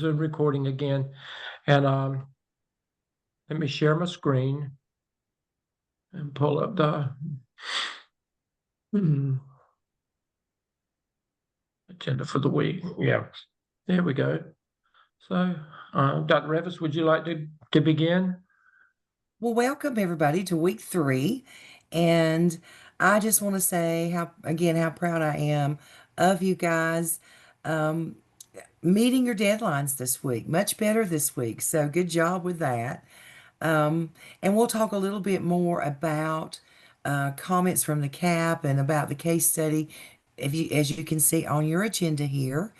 Zoom recording again. And let me share my screen and pull up the agenda for the week. Yeah, there we go. So, Dr. Revis, would you like to begin? Well, welcome everybody to week 3. And I just want to say how proud I am of you guys meeting your deadlines this week. Much better this week. So good job with that. And we'll talk a little bit more about comments from the CAAP and about the case study, as you can see on your agenda here.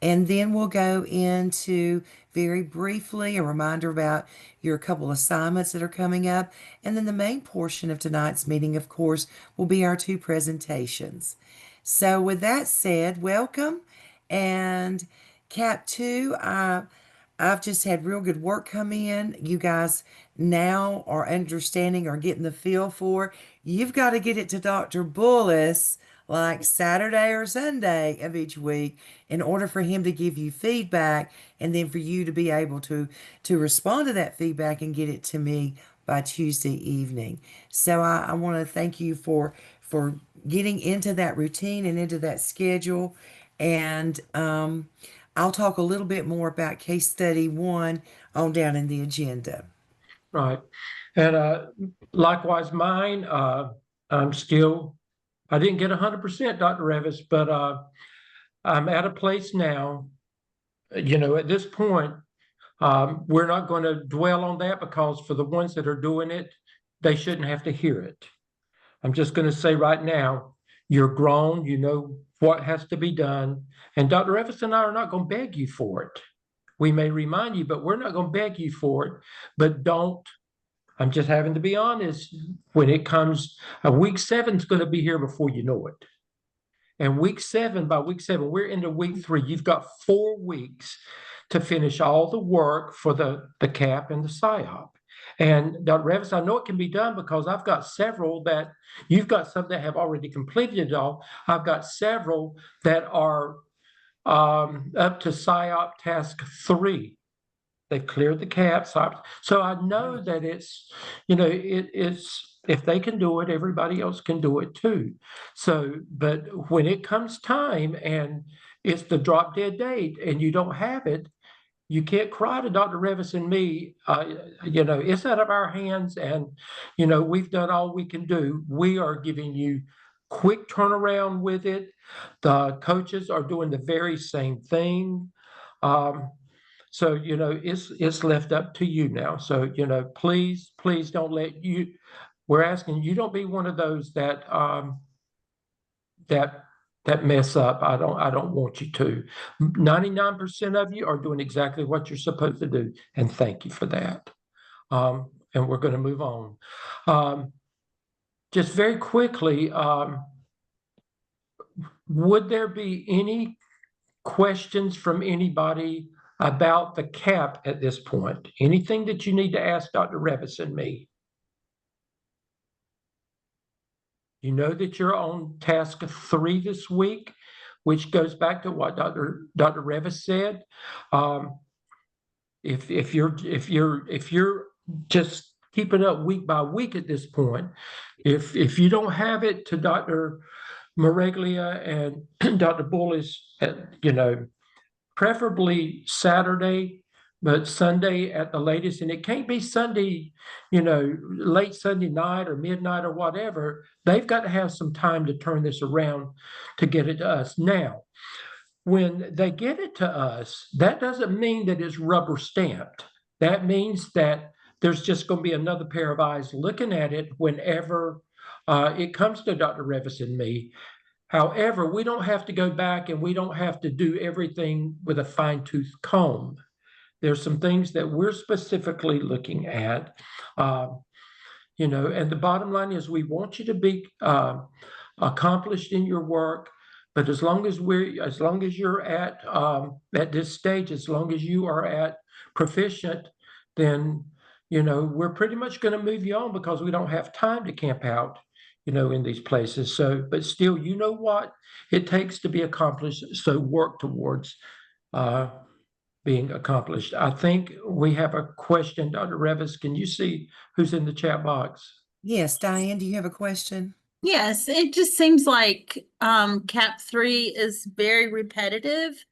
And then we'll go into very briefly a reminder about your couple assignments that are coming up. And then the main portion of tonight's meeting, of course, will be our 2 presentations. So with that said, welcome. And CAP 2, I've just had real good work come in. You guys now are understanding or getting the feel for. You've got to get it to Dr. Bullis like Saturday or Sunday of each week in order for him to give you feedback and then for you to be able to respond to that feedback and get it to me by Tuesday evening. So I want to thank you for getting into that routine and into that schedule. And I'll talk a little bit more about case study 1 on down in the agenda. Right. And likewise, mine, I didn't get 100%, Dr. Revis, but I'm at a place now, at this point, we're not going to dwell on that because for the ones that are doing it, they shouldn't have to hear it. I'm just going to say right now, you're grown, you know what has to be done. And Dr. Evans and I are not going to beg you for it. We may remind you, but we're not going to beg you for it. But don't, I'm just having to be honest, when it comes, week 7 is going to be here before you know it. And by week 7, we're into week 3. You've got 4 weeks to finish all the work for the CAAP and the SIAP. And Dr. Revis, I know it can be done because I've got several that you've got some that have already completed it all. I've got several that are up to SIAP task 3. They've cleared the CAAP. So I know that it's, it's, if they can do it, everybody else can do it too. So, but when it comes time and it's the drop dead date and you don't have it, you can't cry to Dr. Revis and me. It's out of our hands, and we've done all we can do. We are giving you quick turnaround with it. The coaches are doing the very same thing. So it's left up to you now. So please don't let you. We're asking you don't be one of those that that mess up. I don't want you to. 99% of you are doing exactly what you're supposed to do, and thank you for that. And we're going to move on. Just very quickly, would there be any questions from anybody about the CAAP at this point? Anything that you need to ask Dr. Revis and me? You know that you're on task 3 this week, which goes back to what Dr. Revis said. If you're just keeping up week by week at this point, if you don't have it to Dr. Maraglia and Dr. Bullis, preferably Saturday, but Sunday at the latest. And it can't be Sunday, late Sunday night or midnight or whatever. They've got to have some time to turn this around to get it to us. Now, when they get it to us, that doesn't mean that it's rubber stamped. That means that there's just going to be another pair of eyes looking at it whenever it comes to Dr. Revis and me. However, we don't have to go back and we don't have to do everything with a fine-tooth comb. There's some things that we're specifically looking at, and the bottom line is we want you to be accomplished in your work, but as long as you're at this stage, as long as you are at proficient, then, we're pretty much going to move you on because we don't have time to camp out in these places. So, but still, you know what it takes to be accomplished. So work towards being accomplished. I think we have a question, Dr. Revis. Can you see who's in the chat box? Yes, Diane, do you have a question? Yes, it just seems like CAP 3 is very repetitive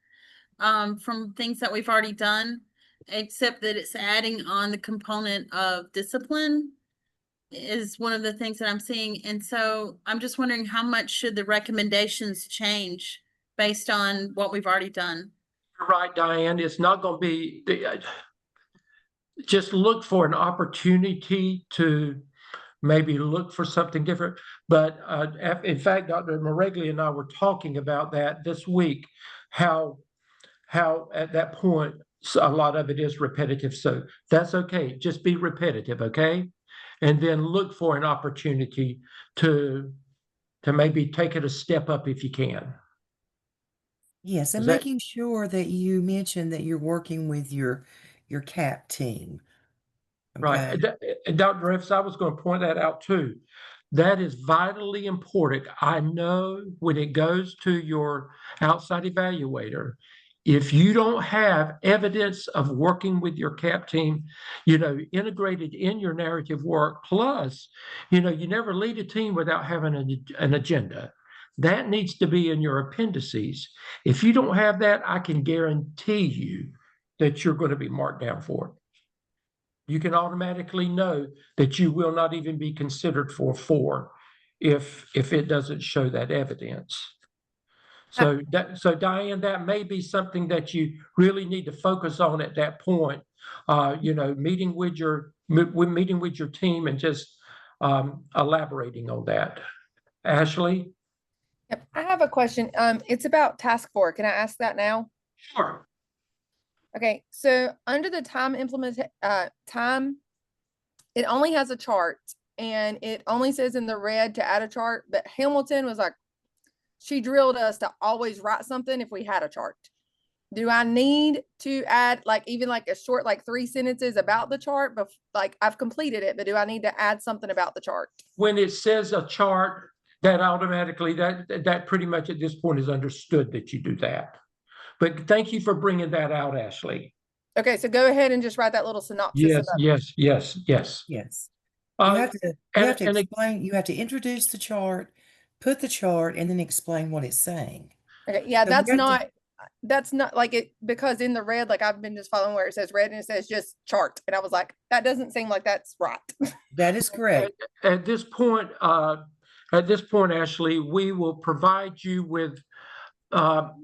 from things that we've already done, except that it's adding on the component of discipline is one of the things that I'm seeing. And so I'm just wondering, how much should the recommendations change based on what we've already done? You're right, Diane. It's not going to be just look for an opportunity to maybe look for something different. But in fact, Dr. Moregli and I were talking about that this week, how at that point, a lot of it is repetitive. So that's okay. Just be repetitive, okay? And then look for an opportunity to maybe take it a step up if you can. Yes, and making sure that you mention that you're working with your CAP team. Right. Okay. And Dr. Revis, I was going to point that out too. That is vitally important. I know when it goes to your outside evaluator, if you don't have evidence of working with your CAP team, integrated in your narrative work, plus, you never lead a team without having an agenda. That needs to be in your appendices. If you don't have that, I can guarantee you that you're going to be marked down for it. You can automatically know that you will not even be considered for 4 if it doesn't show that evidence. So Diane, that may be something that you really need to focus on at that point. Meeting with your team and just elaborating on that. Ashley? Yep, I have a question. It's about task 4. Can I ask that now? Sure. Okay, so under the time time, it only has a chart and it only says in the red to add a chart, but Hamilton was like, she drilled us to always write something if we had a chart. Do I need to add even a short, 3 sentences about the chart? But I've completed it, but do I need to add something about the chart? When it says a chart, that automatically, that pretty much at this point is understood that you do that. But thank you for bringing that out, Ashley. Okay, so go ahead and just write that little synopsis. Yes. Yes. You have to explain, you have to introduce the chart, put the chart, and then explain what it's saying. Okay, yeah, So that's not it, because in the red, I've been just following where it says red and it says just chart. And I was like, that doesn't seem like that's right. That is correct. At this point, Ashley, we will provide you with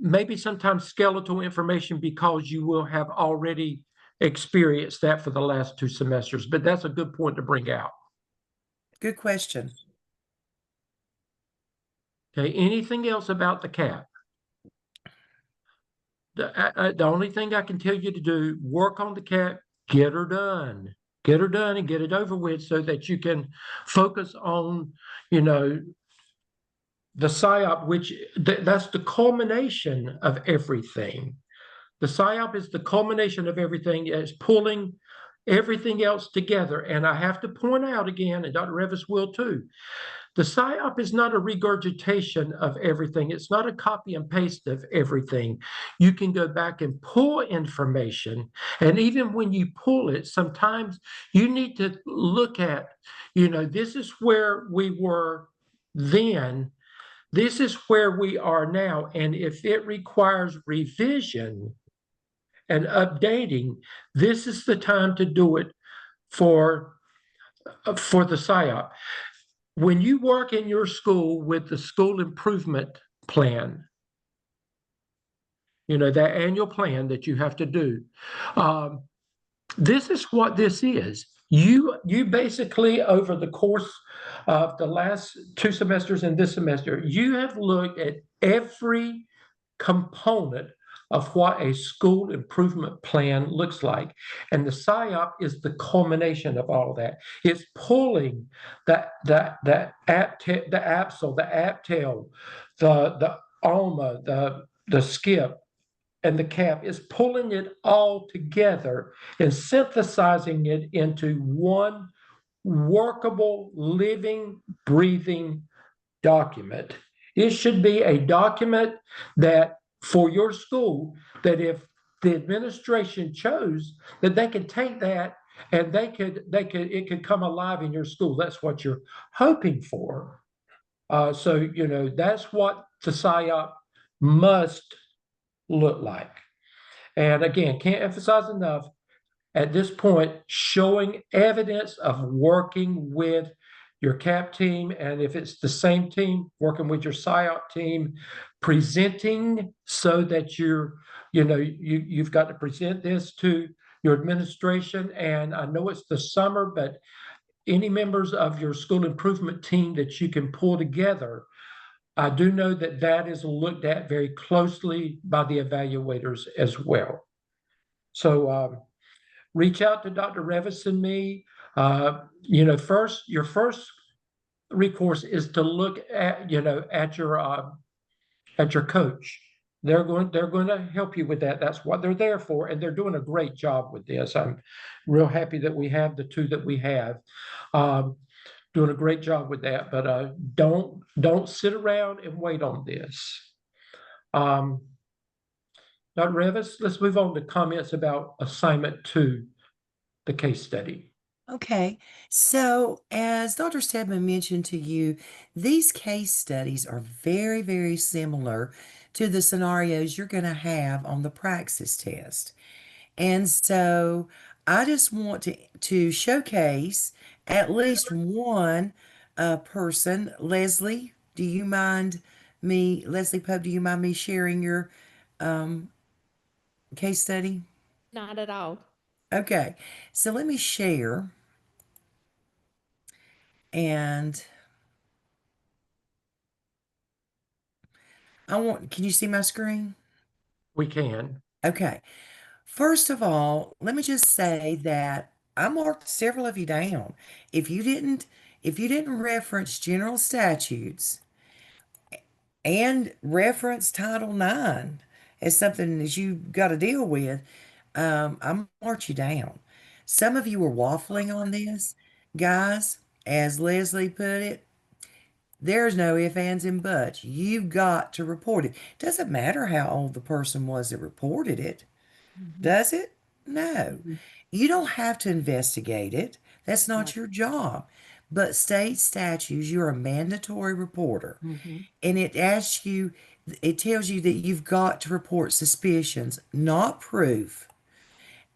maybe sometimes skeletal information because you will have already experienced that for the last 2 semesters. But that's a good point to bring out. Good question. Okay, anything else about the CAP? The only thing I can tell you to do, work on the CAP, get her done and get it over with so that you can focus on, the SIAP, which that's the culmination of everything. The SIAP is the culmination of everything. It's pulling everything else together. And I have to point out again, and Dr. Revis will too, the SIAP is not a regurgitation of everything. It's not a copy and paste of everything. You can go back and pull information. And even when you pull it, sometimes you need to look at, this is where we were then. This is where we are now. And if it requires revision and updating, this is the time to do it for the SIAP. When you work in your school with the school improvement plan, that annual plan that you have to do, this is what this is. You basically, over the course of the last 2 semesters and this semester, you have looked at every component of what a school improvement plan looks like. And the SIAP is the culmination of all that. It's pulling the APSEL, the APTEL, the ALMA, the SKIP, and the CAP, is pulling it all together and synthesizing it into one workable, living, breathing document. It should be a document that for your school, that if the administration chose that they could take that and it could come alive in your school. That's what you're hoping for. So, you know, that's what the SIAP must look like. And again, can't emphasize enough at this point, showing evidence of working with your CAP team, and if it's the same team, working with your SIOP team, presenting so that you've got to present this to your administration. And I know it's the summer, but any members of your school improvement team that you can pull together, I do know that that is looked at very closely by the evaluators as well. So reach out to Dr. Revis and me. Your first recourse is to look at, at your coach. They're going to help you with that. That's what they're there for, and they're doing a great job with this. I'm real happy that we have the two that we have. Doing a great job with that, but don't sit around and wait on this. Dr. Revis, let's move on to comments about assignment 2, the case study. Okay, so as Dr. Stedman mentioned to you, these case studies are very, very similar to the scenarios you're going to have on the praxis test. And so I just want to showcase at least one person. Leslie, Leslie Pope, do you mind me sharing your um, case study? Not at all. Okay, so let me share. And can you see my screen? We can. Okay. First of all, let me just say that I marked several of you down. If you didn't reference general statutes and reference Title IX as something that you got to deal with, I marked you down. Some of you were waffling on this, guys, as Leslie put it. There's no ifs, ands, and buts. You've got to report it. Doesn't matter how old the person was that reported it, does it? No. You don't have to investigate it. That's not your job. But state statutes, you're a mandatory reporter. And it tells you that you've got to report suspicions, not proof.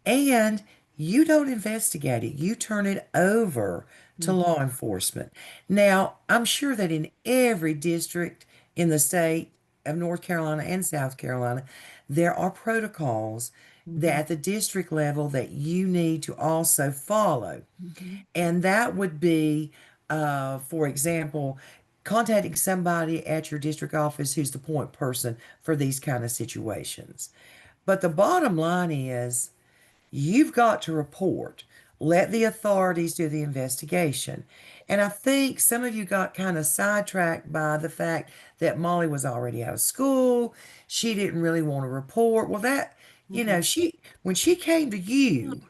And you don't investigate it. You turn it over to law enforcement. Now, I'm sure that in every district in the state of North Carolina and South Carolina, there are protocols that at the district level that you need to also follow. And that would be, for example, contacting somebody at your district office who's the point person for these kind of situations. But the bottom line is, you've got to report. Let the authorities do the investigation. And I think some of you got kind of sidetracked by the fact that Molly was already out of school. She didn't really want to report. Well, when she came to you,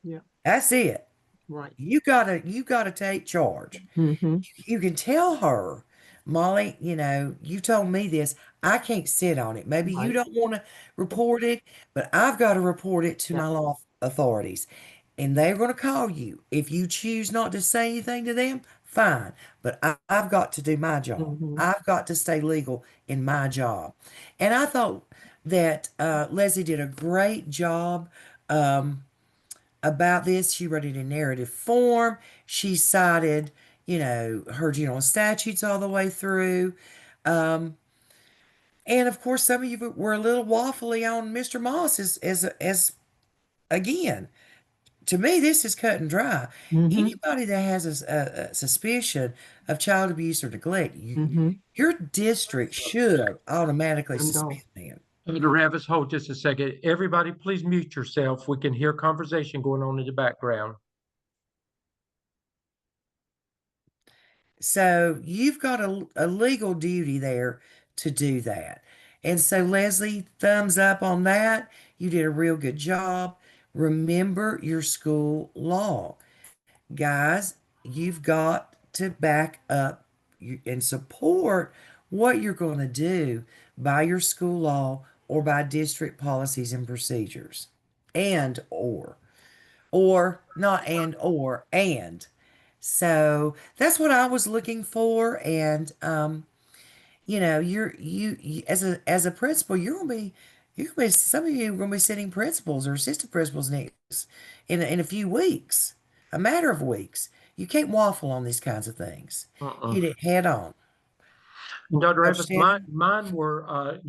Yeah. that's it. Right. You gotta take charge. You can tell her, Molly, you told me this. I can't sit on it. Maybe you Right. don't want to report it, but I've got to report it to Yeah. my law authorities. And they're going to call you. If you choose not to say anything to them, fine. But I've got to do my job. I've got to stay legal in my job. And I thought that Leslie did a great job. About this. She wrote it in narrative form. She cited, her general statutes all the way through. And of course, some of you were a little waffly on Mr. Moss as again. To me, this is cut and dry. Anybody that has a suspicion of child abuse or neglect, your district should automatically suspend them. Dr. Revis, hold just a second. Everybody, please mute yourself. We can hear conversation going on in the background. So you've got a legal duty there to do that. And so, Leslie, thumbs up on that. You did a real good job. Remember your school law. Guys, you've got to back up and support what you're going to do by your school law or by district policies and procedures. And or not and. So that's what I was looking for. And you know, you as a principal, you're gonna be some of you are gonna be sitting principals or assistant principals next in a few weeks, a matter of weeks. You can't waffle on these kinds of things. Uh-uh. Hit it head on. Dr. Dr. Evans, Stedman? mine were,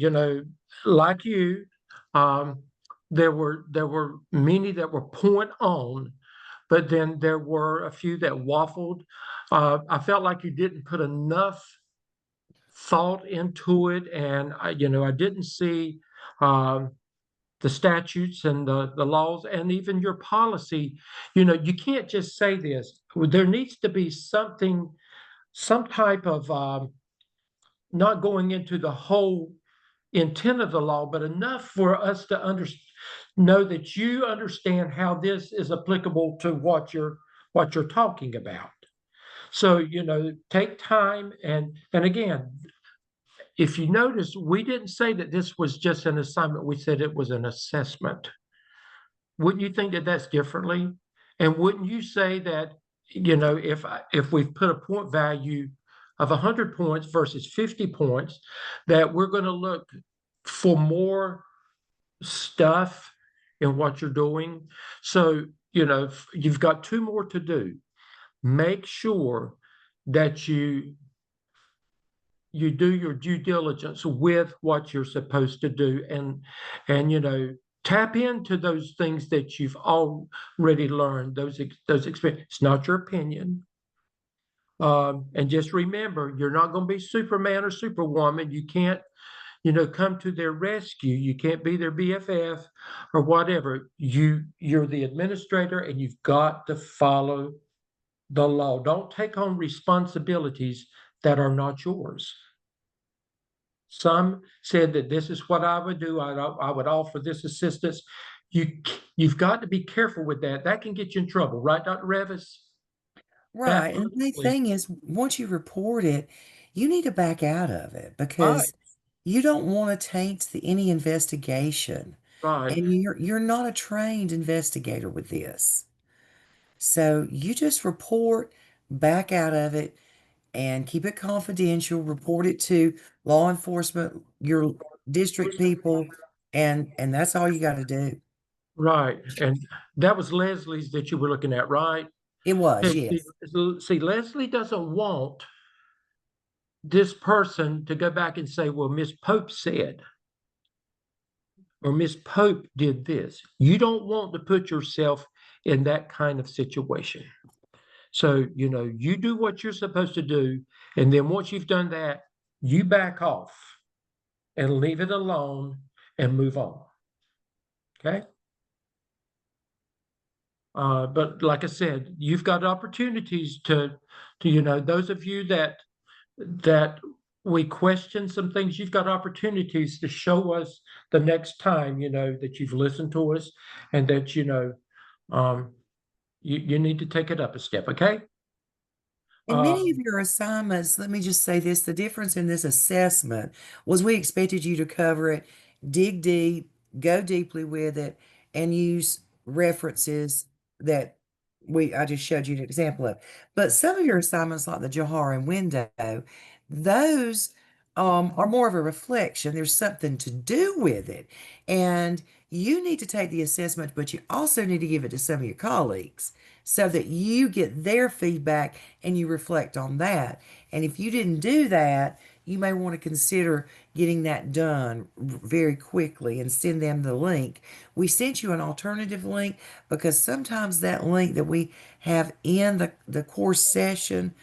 like you, um, there were many that were point on, but then there were a few that waffled. I felt like you didn't put enough thought into it, and I didn't see um, the statutes and the laws and even your policy. You can't just say this. There needs to be something, some type of not going into the whole intent of the law, but enough for us to know that you understand how this is applicable to what you're talking about. So, take time and again, if you notice, we didn't say that this was just an assignment. We said it was an assessment. Wouldn't you think that that's differently? And wouldn't you say that, if we've put a point value of 100 points versus 50 points, that we're going to look for more stuff in what you're doing? So, you've got two more to do. Make sure that you do your due diligence with what you're supposed to do, and tap into those things that you've already learned, those experience. It's not your opinion. And just remember, you're not going to be Superman or Superwoman. You can't, come to their rescue. You can't be their BFF or whatever. You're the administrator, and you've got to follow the law. Don't take on responsibilities that are not yours. Some said that this is what I would do. I would offer this assistance. You've got to be careful with that. That can get you in trouble, right, Dr. Revis? Right. And the main thing is, once you report it, you need to back out of it because you don't want to taint any investigation. Right. And you're not a trained investigator with this. So you just report, back out of it, and keep it confidential. Report it to law enforcement, your district people, and that's all you got to do. Right. And that was Leslie's that you were looking at, right? It was, Okay, yes. see, Leslie doesn't want this person to go back and say, well, Miss Pope said, or Miss Pope did this. You don't want to put yourself in that kind of situation. So, you do what you're supposed to do. And then once you've done that, you back off and leave it alone and move on. Okay? But like I said, you've got opportunities to those of you that we question some things, you've got opportunities to show us the next time, that you've listened to us and that, you need to take it up a step, okay? And many of your assignments, let me just say this, the difference in this assessment was we expected you to cover it, dig deep, go deeply with it, and use references that I just showed you an example of. But some of your assignments, like the Johari window, those are more of a reflection. There's something to do with it. And you need to take the assessment, but you also need to give it to some of your colleagues so that you get their feedback and you reflect on that. And if you didn't do that, you may want to consider getting that done very quickly and send them the link. We sent you an alternative link because sometimes that link that we have in the course session,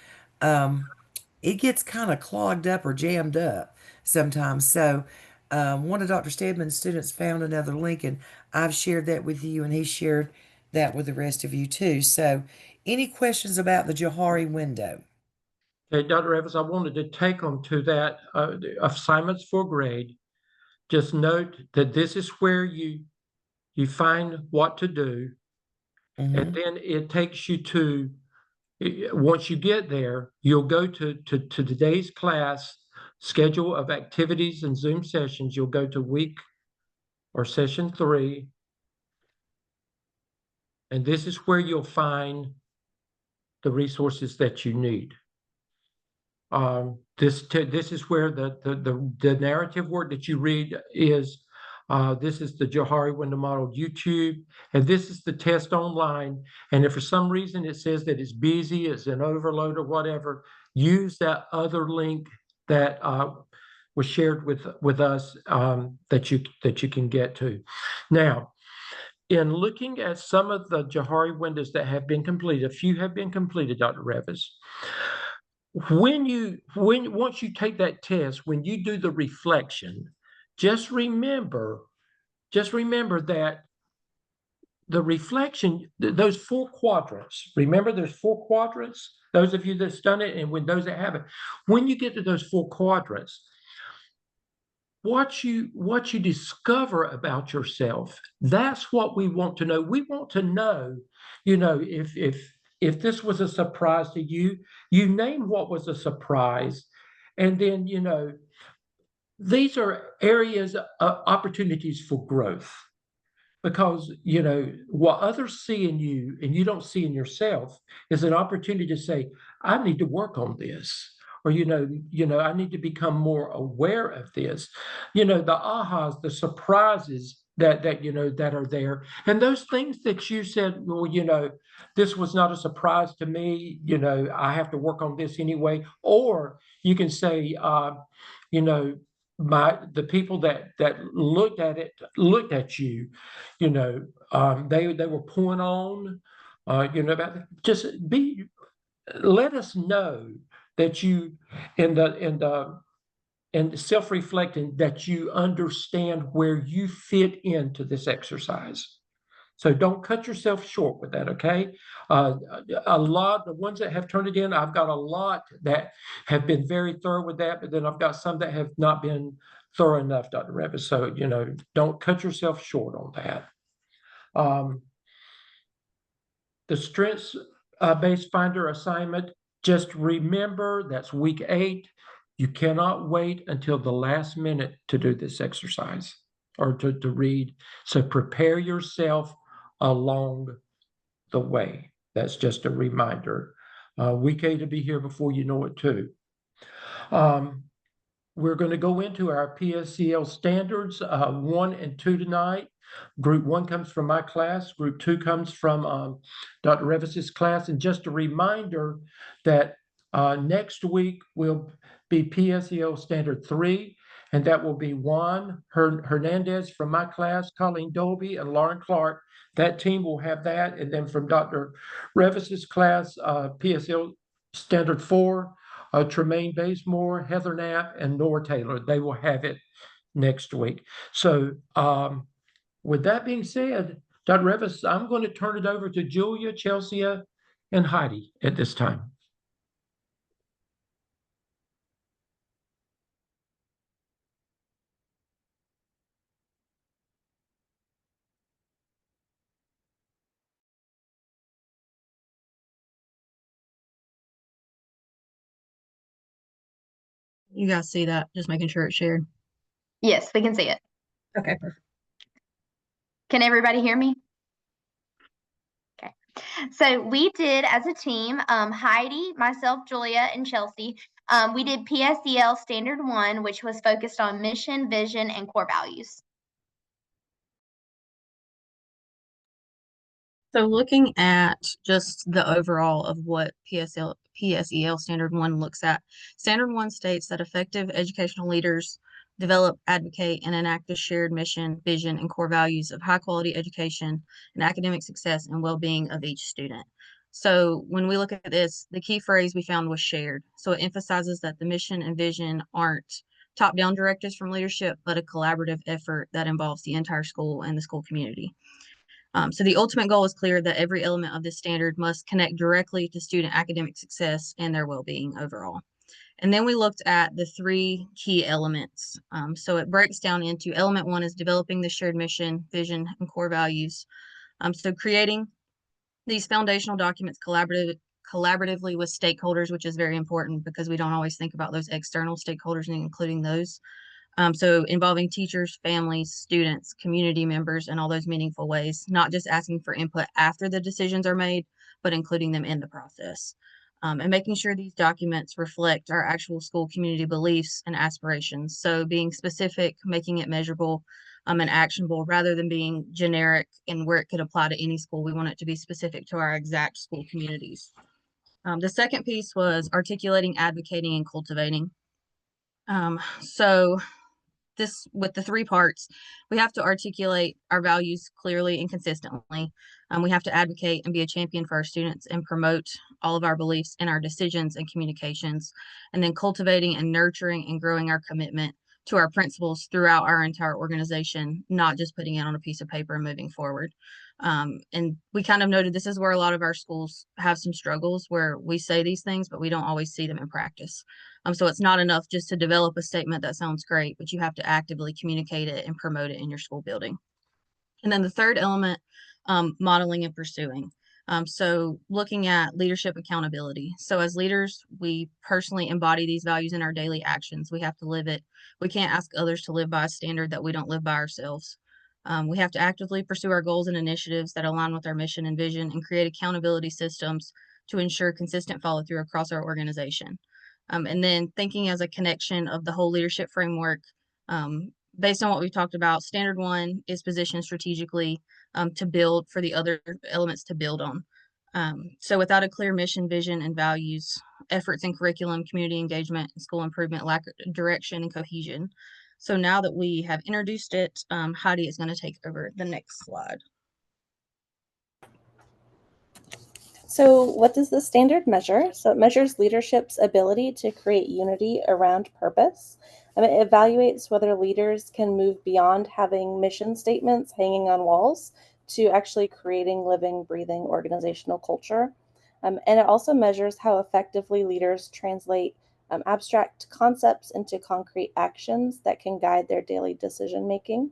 it gets kind of clogged up or jammed up sometimes. So one of Dr. Stedman's students found another link, and I've shared that with you, and he shared that with the rest of you too. So any questions about the Johari window? Okay, Dr. Evans, I wanted to take them to that assignments for grade. Just note that this is where you find what to do, and then it takes you to, once you get there, you'll go to today's class schedule of activities and Zoom sessions. You'll go to week or session 3. And this is where you'll find the resources that you need. This is where the narrative work that you read is. This is the Johari Window Model YouTube, and this is the test online. And if for some reason it says that it's busy, it's an overload or whatever, use that other link that was shared with us that you can get to. Now, in looking at some of the Johari windows that have been completed, a few have been completed, Dr. Revis. Once you take that test, when you do the reflection, just remember that the reflection, those 4 quadrants, remember there's 4 quadrants, those of you that's done it, and when those that haven't, when you get to those 4 quadrants, what you discover about yourself, that's what we want to know. We want to know, if this was a surprise to you, you name what was a surprise. And then, these are areas of opportunities for growth, because, what others see in you and you don't see in yourself is an opportunity to say, I need to work on this. Or, I need to become more aware of this. The ahas, the surprises that are there. And those things that you said, well, this was not a surprise to me, I have to work on this anyway. Or you can say, the people that looked at you, they were pulling on, just let us know that you and self-reflecting, that you understand where you fit into this exercise. So don't cut yourself short with that, okay? A lot, the ones that have turned it in, I've got a lot that have been very thorough with that, but then I've got some that have not been thorough enough, Dr. Revis. So, don't cut yourself short on that. The strengths-based finder assignment, just remember that's week 8. You cannot wait until the last minute to do this exercise or to read. So prepare yourself along the way. That's just a reminder. Week 8 will be here before you know it too. We're going to go into our PSEL Standards 1 and 2 tonight. Group 1 comes from my class. Group 2 comes from Dr. Revis's class. And just a reminder that next week will be PSEL Standard 3, and that will be Juan Hernandez from my class, Colleen Dolby, and Lauren Clark. That team will have that. And then from Dr. Revis's class, PSEL Standard 4, Tremaine Bazemore, Heather Knapp, and Nora Taylor. They will have it next week. So with that being said, Dr. Revis, I'm going to turn it over to Julia, Chelsea, and Heidi at this time. You guys see that? Just making sure it's shared. Yes, we can see it. Okay, perfect. Can everybody hear me? Okay. So we did, as a team, Heidi, myself, Julia, and Chelsea, we did PSEL Standard 1, which was focused on mission, vision, and core values. So looking at just the overall of what PSEL Standard 1 looks at, Standard 1 states that effective educational leaders develop, advocate, and enact a shared mission, vision, and core values of high-quality education and academic success and well-being of each student. So when we look at this, the key phrase we found was shared. So it emphasizes that the mission and vision aren't top-down directives from leadership, but a collaborative effort that involves the entire school and the school community. So the ultimate goal is clear that every element of this standard must connect directly to student academic success and their well-being overall. And then we looked at the 3 key elements. So it breaks down into element 1 is developing the shared mission, vision, and core values. So creating these foundational documents collaboratively with stakeholders, which is very important because we don't always think about those external stakeholders and including those. So involving teachers, families, students, community members, and all those meaningful ways, not just asking for input after the decisions are made, but including them in the process. And making sure these documents reflect our actual school community beliefs and aspirations. So being specific, making it measurable, and actionable rather than being generic and where it could apply to any school. We want it to be specific to our exact school communities. The second piece was articulating, advocating, and cultivating. So this with the three parts, we have to articulate our values clearly and consistently. We have to advocate and be a champion for our students and promote all of our beliefs in our decisions and communications, and then cultivating and nurturing and growing our commitment to our principles throughout our entire organization, not just putting it on a piece of paper and moving forward. And we kind of noted this is where a lot of our schools have some struggles where we say these things, but we don't always see them in practice. So it's not enough just to develop a statement that sounds great, but you have to actively communicate it and promote it in your school building. And then the third element, modeling and pursuing. So looking at leadership accountability. So as leaders, we personally embody these values in our daily actions. We have to live it. We can't ask others to live by a standard that we don't live by ourselves. We have to actively pursue our goals and initiatives that align with our mission and vision and create accountability systems to ensure consistent follow through across our organization. And then thinking as a connection of the whole leadership framework, based on what we've talked about, standard one is positioned strategically to build for the other elements to build on. So without a clear mission, vision, and values, efforts in curriculum, community engagement, and school improvement lack direction and cohesion. So now that we have introduced it, Heidi is going to take over the next slide. So what does the standard measure? So it measures leadership's ability to create unity around purpose. And it evaluates whether leaders can move beyond having mission statements hanging on walls to actually creating living, breathing organizational culture. And it also measures how effectively leaders translate abstract concepts into concrete actions that can guide their daily decision making.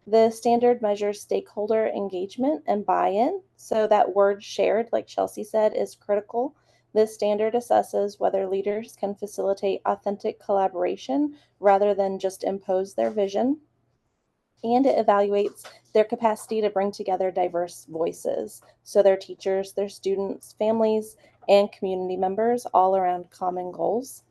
The standard measures stakeholder engagement and buy-in. So that word shared, like Chelsea said, is critical. This standard assesses whether leaders can facilitate authentic collaboration rather than just impose their vision. And it evaluates their capacity to bring together diverse voices. So their teachers, their students, families, and community members all around common goals.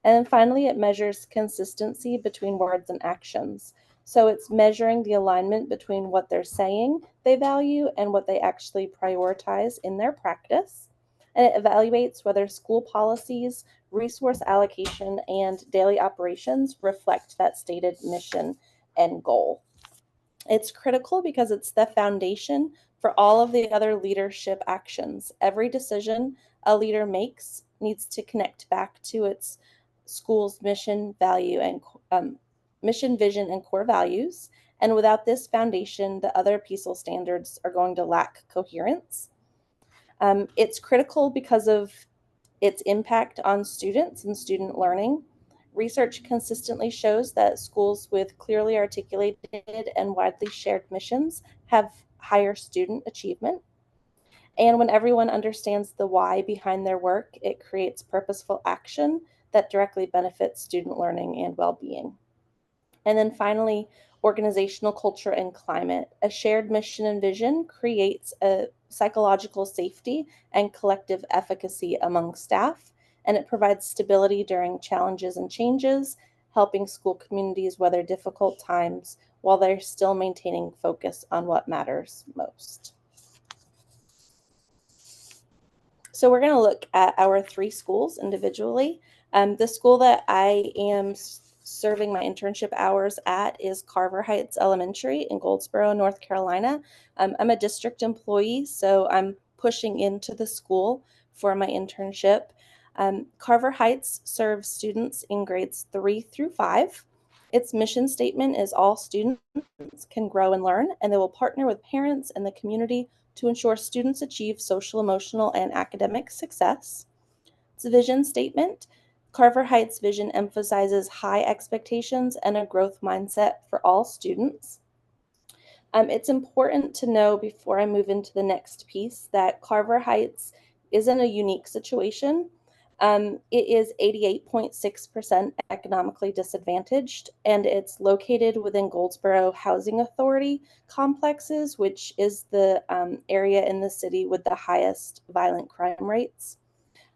And then finally, it measures consistency between words and actions. So it's measuring the alignment between what they're saying they value and what they actually prioritize in their practice. And it evaluates whether school policies, resource allocation, and daily operations reflect that stated mission and goal. It's critical because it's the foundation for all of the other leadership actions. Every decision a leader makes needs to connect back to its school's mission, value, and mission, vision, and core values. And without this foundation, the other PSEL standards are going to lack coherence. It's critical because of its impact on students and student learning. Research consistently shows that schools with clearly articulated and widely shared missions have higher student achievement. And when everyone understands the why behind their work, it creates purposeful action that directly benefits student learning and well-being. And then finally, organizational culture and climate. A shared mission and vision creates a psychological safety and collective efficacy among staff, and it provides stability during challenges and changes, helping school communities weather difficult times while they're still maintaining focus on what matters most. So we're going to look at our three schools individually. The school that I am serving my internship hours at is Carver Heights Elementary in Goldsboro, North Carolina. I'm a district employee, so I'm pushing into the school for my internship. Carver Heights serves students in grades 3 through 5. Its mission statement is all students can grow and learn, and they will partner with parents and the community to ensure students achieve social, emotional, and academic success. Its vision statement, Carver Heights vision emphasizes high expectations and a growth mindset for all students. It's important to know before I move into the next piece that Carver Heights isn't a unique situation. It is 88.6% economically disadvantaged, and it's located within Goldsboro Housing Authority complexes, which is the area in the city with the highest violent crime rates.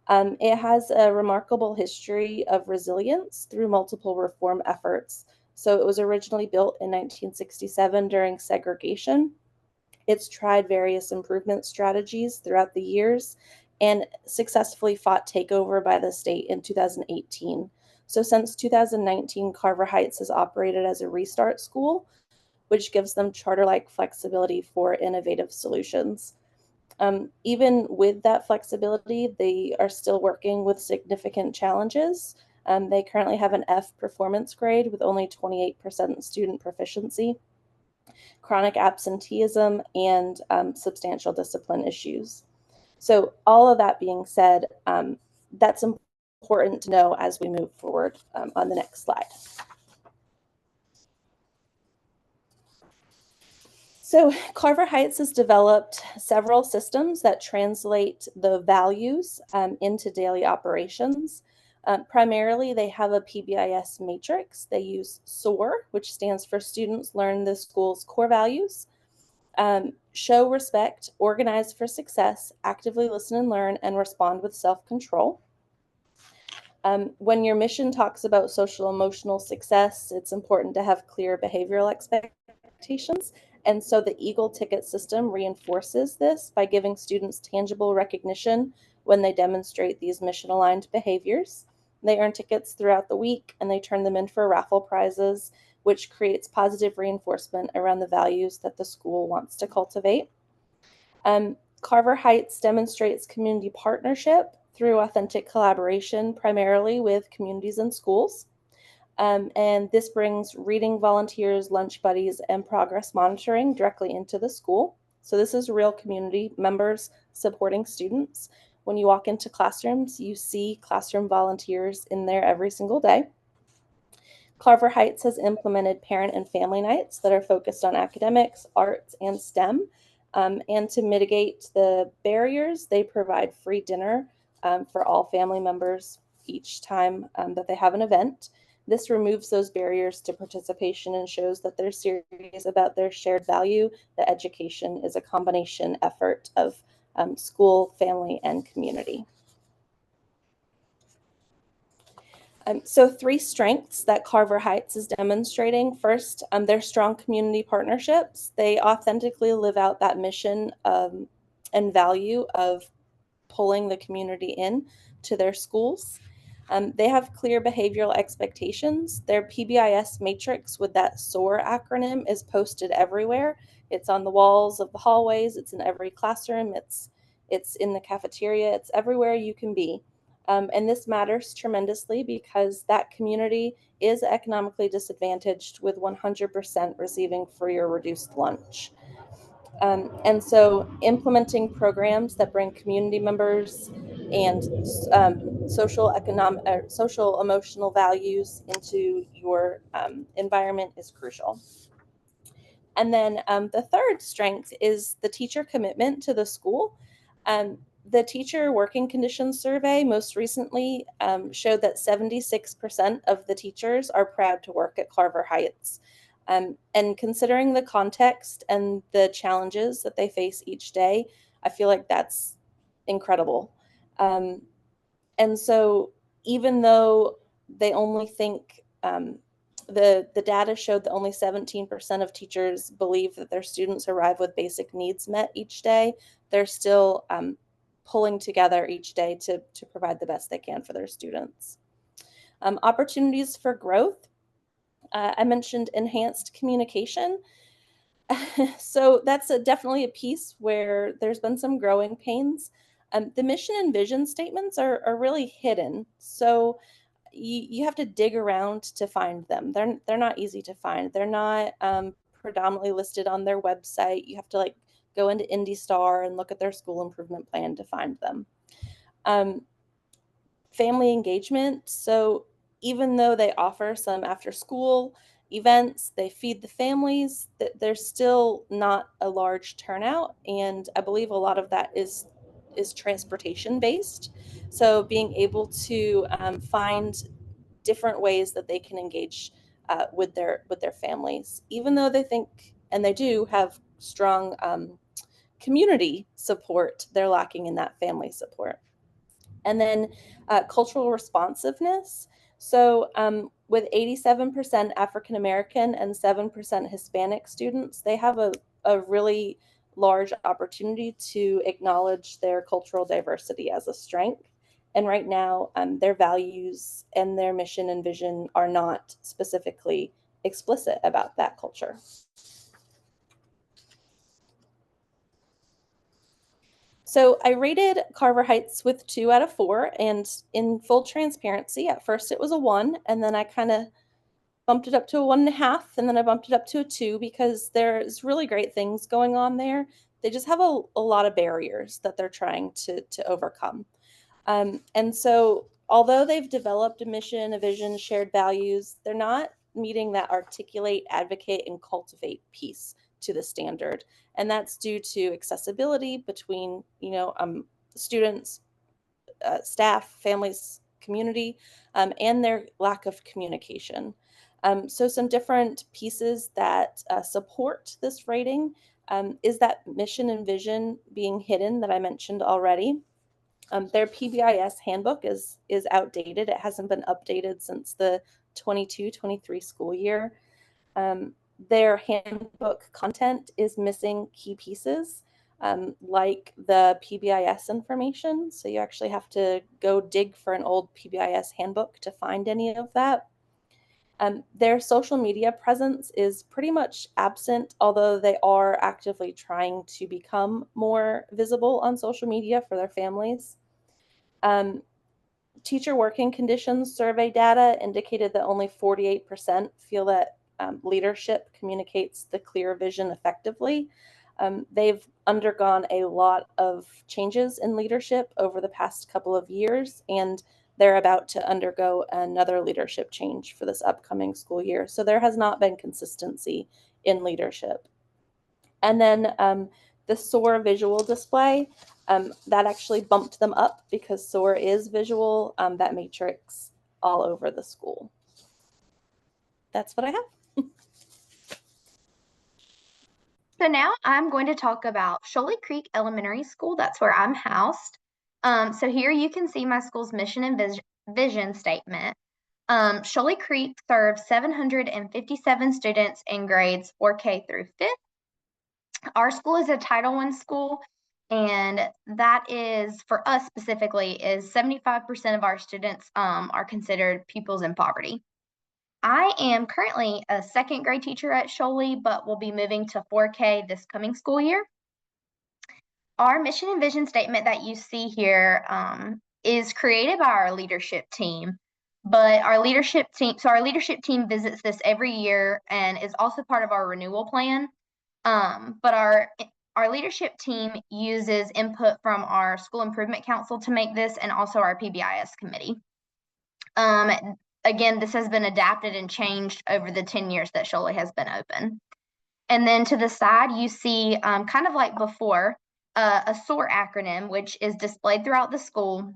It has a remarkable history of resilience through multiple reform efforts. So it was originally built in 1967 during segregation. It's tried various improvement strategies throughout the years and successfully fought takeover by the state in 2018. So since 2019, Carver Heights has operated as a restart school, which gives them charter-like flexibility for innovative solutions. Even with that flexibility, they are still working with significant challenges. They currently have an F performance grade with only 28% student proficiency, chronic absenteeism, and substantial discipline issues. So all of that being said, that's important to know as we move forward on the next slide. So Carver Heights has developed several systems that translate the values into daily operations. Primarily, they have a PBIS matrix. They use SOAR, which stands for Students Learn the School's Core Values. Show respect, organize for success, actively listen and learn, and respond with self-control. When your mission talks about social emotional success, it's important to have clear behavioral expectations. And so the Eagle ticket system reinforces this by giving students tangible recognition when they demonstrate these mission-aligned behaviors. They earn tickets throughout the week and they turn them in for raffle prizes, which creates positive reinforcement around the values that the school wants to cultivate. Carver Heights demonstrates community partnership through authentic collaboration, primarily with communities and schools. And this brings reading volunteers, lunch buddies, and progress monitoring directly into the school. So this is real community members supporting students. When you walk into classrooms, you see classroom volunteers in there every single day. Carver Heights has implemented parent and family nights that are focused on academics, arts, and STEM. And to mitigate the barriers, they provide free dinner for all family members each time that they have an event. This removes those barriers to participation and shows that they're serious about their shared value, that education is a combination effort of school, family, and community. So 3 strengths that Carver Heights is demonstrating. First, their strong community partnerships. They authentically live out that mission and value of pulling the community in to their schools. They have clear behavioral expectations. Their PBIS matrix with that SOAR acronym is posted everywhere. It's on the walls of the hallways. It's in every classroom. It's in the cafeteria. It's everywhere you can be. And this matters tremendously because that community is economically disadvantaged with 100% receiving free or reduced lunch. And so implementing programs that bring community members and social emotional values into your environment is crucial. And then the third strength is the teacher commitment to the school. The teacher working conditions survey most recently showed that 76% of the teachers are proud to work at Carver Heights. And considering the context and the challenges that they face each day, I feel like that's incredible. And so even though they only think the data showed that only 17% of teachers believe that their students arrive with basic needs met each day, they're still pulling together each day to provide the best they can for their students. Opportunities for growth. I mentioned enhanced communication. So that's definitely a piece where there's been some growing pains. The mission and vision statements are really hidden. So you have to dig around to find them. They're not easy to find. They're not predominantly listed on their website. You have to like go into IndyStar and look at their school improvement plan to find them. Family engagement. So even though they offer some after school events, they feed the families, there's still not a large turnout. And I believe a lot of that is is transportation based. So being able to find different ways that they can engage with their families, even though they think and they do have strong community support, they're lacking in that family support. And then cultural responsiveness. So with 87% African American and 7% Hispanic students, they have a really large opportunity to acknowledge their cultural diversity as a strength. And right now, their values and their mission and vision are not specifically explicit about that culture. So I rated Carver Heights with 2 out of 4, and in full transparency, at first it was a 1, and then I kind of bumped it up to a 1.5, and then I bumped it up to a 2 because there's really great things going on there. They just have a lot of barriers that they're trying to overcome. And so although they've developed a mission, a vision, shared values, they're not meeting that articulate, advocate, and cultivate piece to the standard. And that's due to accessibility between, students, staff, families, community, and their lack of communication. So some different pieces that support this rating is that mission and vision being hidden that I mentioned already. Their PBIS handbook is outdated. It hasn't been updated since the 22-23 school year. Their handbook content is missing key pieces like the PBIS information. So you actually have to go dig for an old PBIS handbook to find any of that. Their social media presence is pretty much absent, although they are actively trying to become more visible on social media for their families. Teacher working conditions survey data indicated that only 48% feel that leadership communicates the clear vision effectively. They've undergone a lot of changes in leadership over the past couple of years, and they're about to undergo another leadership change for this upcoming school year. So there has not been consistency in leadership. And then the SOAR visual display, that actually bumped them up because SOAR is visual, that matrix all over the school. That's what I have. So now I'm going to talk about Shoaley Creek Elementary School. That's where I'm housed. So here you can see my school's mission and vision statement. Shoaley Creek serves 757 students in grades 4K through 5th. Our school is a Title I school, and that is, for us specifically, is 75% of our students are considered pupils in poverty. I am currently a 2nd grade teacher at Shoaley, but will be moving to 4K this coming school year. Our mission and vision statement that you see here is created by our leadership team, but our leadership team visits this every year and is also part of our renewal plan. But our leadership team uses input from our school improvement council to make this, and also our PBIS committee. Again, this has been adapted and changed over the 10 years that Shoaley has been open. And then to the side, you see, kind of like before, a SOAR acronym, which is displayed throughout the school.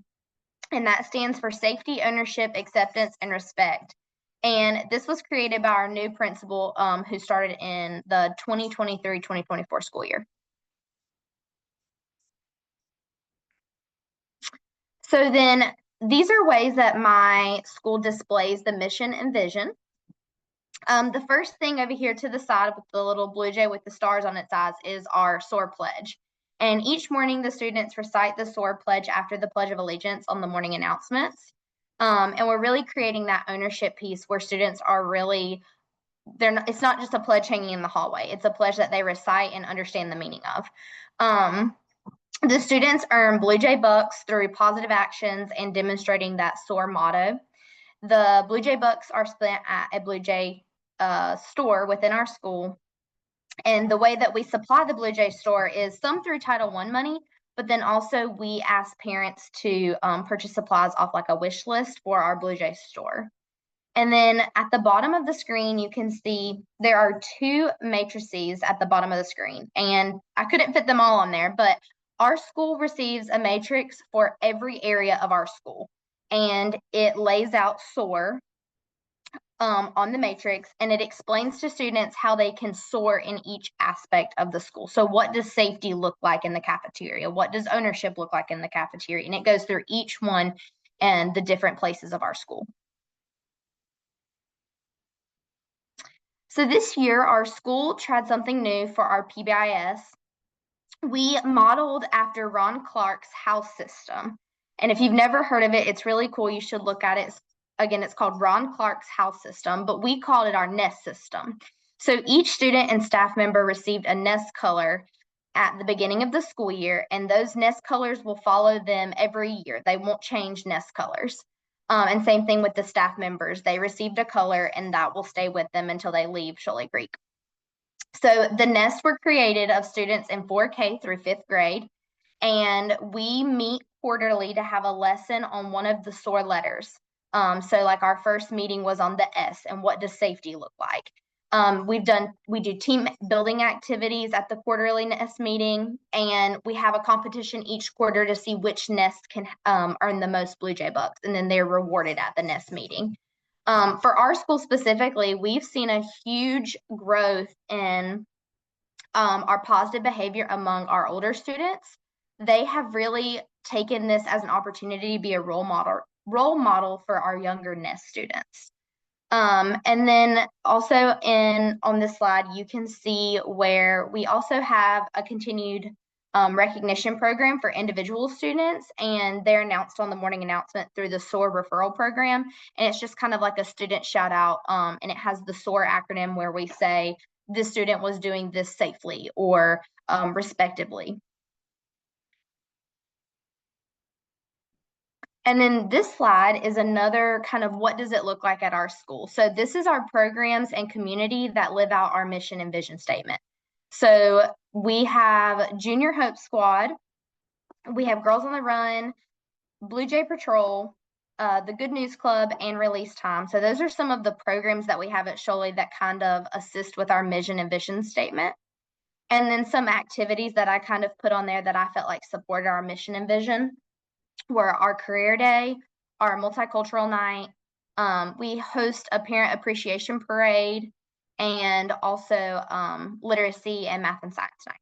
And that stands for Safety, Ownership, Acceptance, and Respect. And this was created by our new principal who started in the 2023-2024 school year. So then these are ways that my school displays the mission and vision. The first thing over here to the side with the little blue jay with the stars on its eyes is our SOAR pledge. And each morning the students recite the SOAR pledge after the Pledge of Allegiance on the morning announcements. And we're really creating that ownership piece where students are really, it's not just a pledge hanging in the hallway. It's a pledge that they recite and understand the meaning of. The students earn Blue Jay bucks through positive actions and demonstrating that SOAR motto. The Blue Jay bucks are spent at a Blue Jay store within our school. And the way that we supply the Blue Jay store is some through Title I money, but then also we ask parents to purchase supplies off like a wish list for our Blue Jay store. And then at the bottom of the screen, you can see there are 2 matrices at the bottom of the screen. And I couldn't fit them all on there, but Our school receives a matrix for every area of our school, and it lays out SOAR on the matrix, and it explains to students how they can soar in each aspect of the school. So what does safety look like in the cafeteria? What does ownership look like in the cafeteria? And it goes through each one and the different places of our school. So this year, our school tried something new for our PBIS. We modeled after Ron Clark's house system. And if you've never heard of it, it's really cool. You should look at it. Again, it's called Ron Clark's house system, but we called it our nest system. So each student and staff member received a nest color at the beginning of the school year, and those nest colors will follow them every year. They won't change nest colors. And same thing with the staff members. They received a color, and that will stay with them until they leave Shoaley Creek. So the nests were created of students in 4K through 5th grade, and we meet quarterly to have a lesson on one of the SOAR letters. So like our first meeting was on the S, and what does safety look like? We do team building activities at the quarterly nest meeting, and we have a competition each quarter to see which nest can earn the most Blue Jay bucks, and then they're rewarded at the nest meeting. For our school specifically, we've seen a huge growth in our positive behavior among our older students. They have really taken this as an opportunity to be a role model for our younger nest students. And then also on this slide, you can see where we also have a continued recognition program for individual students, and they're announced on the morning announcement through the SOAR referral program. And it's just kind of like a student shout out, and it has the SOAR acronym where we say this student was doing this safely or respectively. And then this slide is another kind of what does it look like at our school. So this is our programs and community that live out our mission and vision statement. So we have Junior Hope Squad, we have Girls on the Run, Blue Jay Patrol, the Good News Club, and Release Time. So those are some of the programs that we have at Shoaley that kind of assist with our mission and vision statement. And then some activities that I kind of put on there that I felt like supported our mission and vision were our career day, our multicultural night. We host a parent appreciation parade, and also literacy and math and science night.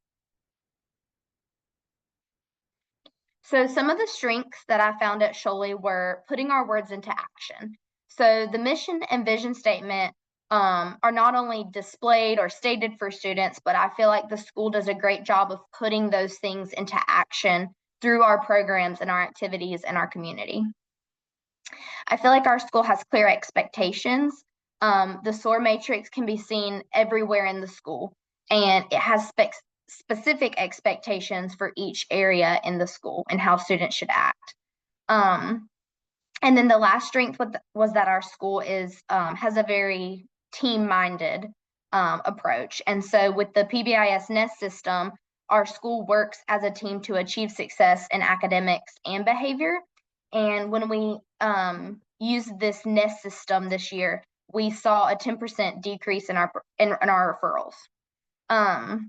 So some of the strengths that I found at Shoaley were putting our words into action. So the mission and vision statement are not only displayed or stated for students, but I feel like the school does a great job of putting those things into action through our programs and our activities in our community. I feel like our school has clear expectations. The SOAR matrix can be seen everywhere in the school, and it has specific expectations for each area in the school and how students should act. And then the last strength was that our school has a very team-minded approach. And so with the PBIS nest system, our school works as a team to achieve success in academics and behavior. And when we used this nest system this year, we saw a 10% decrease in our referrals. And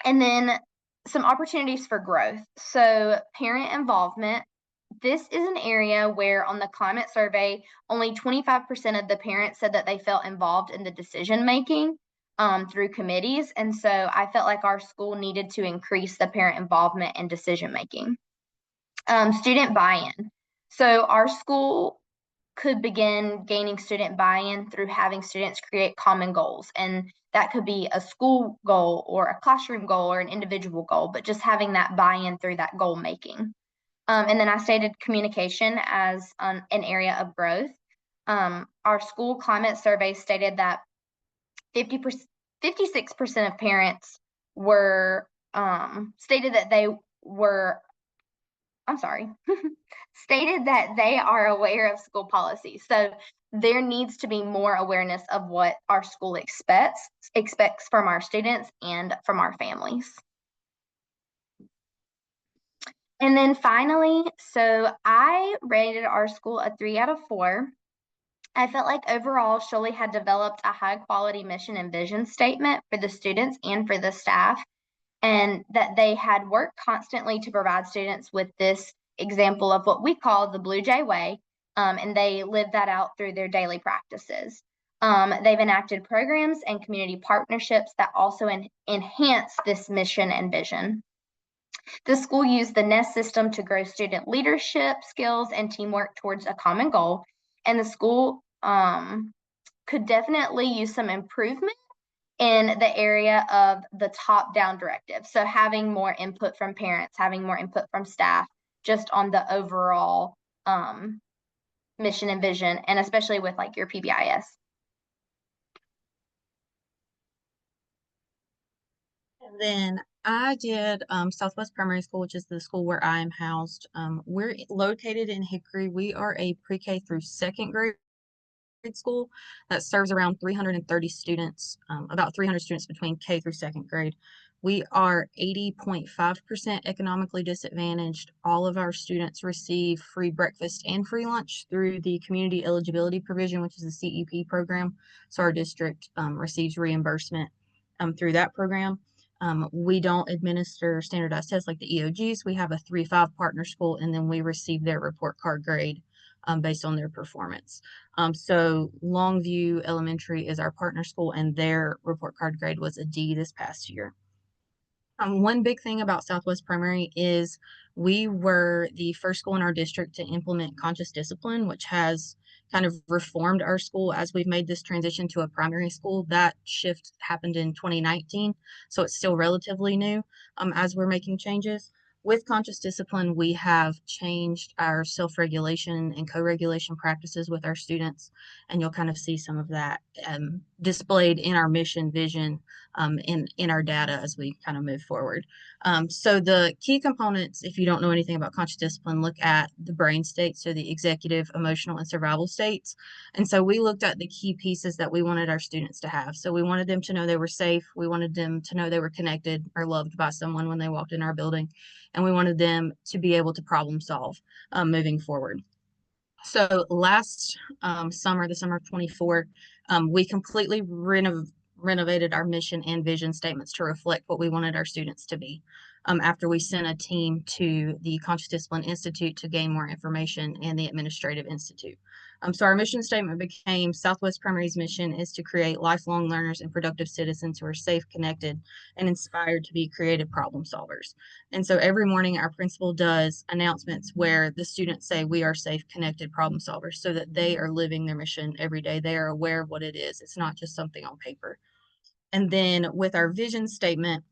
then some opportunities for growth. So parent involvement. This is an area where on the climate survey, only 25% of the parents said that they felt involved in the decision making through committees. And so I felt like our school needed to increase the parent involvement and decision making. Student buy-in. So our school could begin gaining student buy-in through having students create common goals. And that could be a school goal or a classroom goal or an individual goal, but just having that buy-in through that goal making. And then I stated communication as an area of growth. Our school climate survey stated that 56% of parents were stated that they are aware of school policies. So there needs to be more awareness of what our school expects from our students and from our families. And then finally, so I rated our school a 3 out of 4. I felt like overall, Shoaley had developed a high quality mission and vision statement for the students and for the staff. and that they had worked constantly to provide students with this example of what we call the Blue Jay Way, and they live that out through their daily practices. They've enacted programs and community partnerships that also enhance this mission and vision. The school used the NEST system to grow student leadership skills and teamwork towards a common goal, and the school could definitely use some improvement in the area of the top-down directive. So having more input from parents, having more input from staff, just on the overall mission and vision, and especially with like your PBIS. And then I did Southwest Primary School, which is the school where I am housed. We're located in Hickory. We are a pre-K through second grade school that serves around 330 students, about 300 students between K through second grade. We are 80.5% economically disadvantaged. All of our students receive free breakfast and free lunch through the community eligibility provision, which is the CEP program. So our district receives reimbursement through that program. We don't administer standardized tests like the EOGs. We have a 3-5 partner school, and then we receive their report card grade based on their performance. So Longview Elementary is our partner school, and their report card grade was a D this past year. One big thing about Southwest Primary is we were the first school in our district to implement conscious discipline, which has kind of reformed our school as we've made this transition to a primary school. That shift happened in 2019, so it's still relatively new as we're making changes. With conscious discipline, we have changed our self-regulation and co-regulation practices with our students, and you'll kind of see some of that displayed in our mission vision in our data as we kind of move forward. So the key components, if you don't know anything about conscious discipline, look at the brain state, so the executive, emotional, and survival states. And so we looked at the key pieces that we wanted our students to have. So we wanted them to know they were safe. We wanted them to know they were connected or loved by someone when they walked in our building. And we wanted them to be able to problem solve moving forward. So last summer, the summer of 24, we completely renovated our mission and vision statements to reflect what we wanted our students to be. After we sent a team to the Conscious Discipline Institute to gain more information and the Administrative Institute. So our mission statement became Southwest Primary's mission is to create lifelong learners and productive citizens who are safe, connected, and inspired to be creative problem solvers. And so every morning our principal does announcements where the students say we are safe, connected problem solvers, so that they are living their mission every day. They are aware of what it is. It's not just something on paper. And then with our vision statement,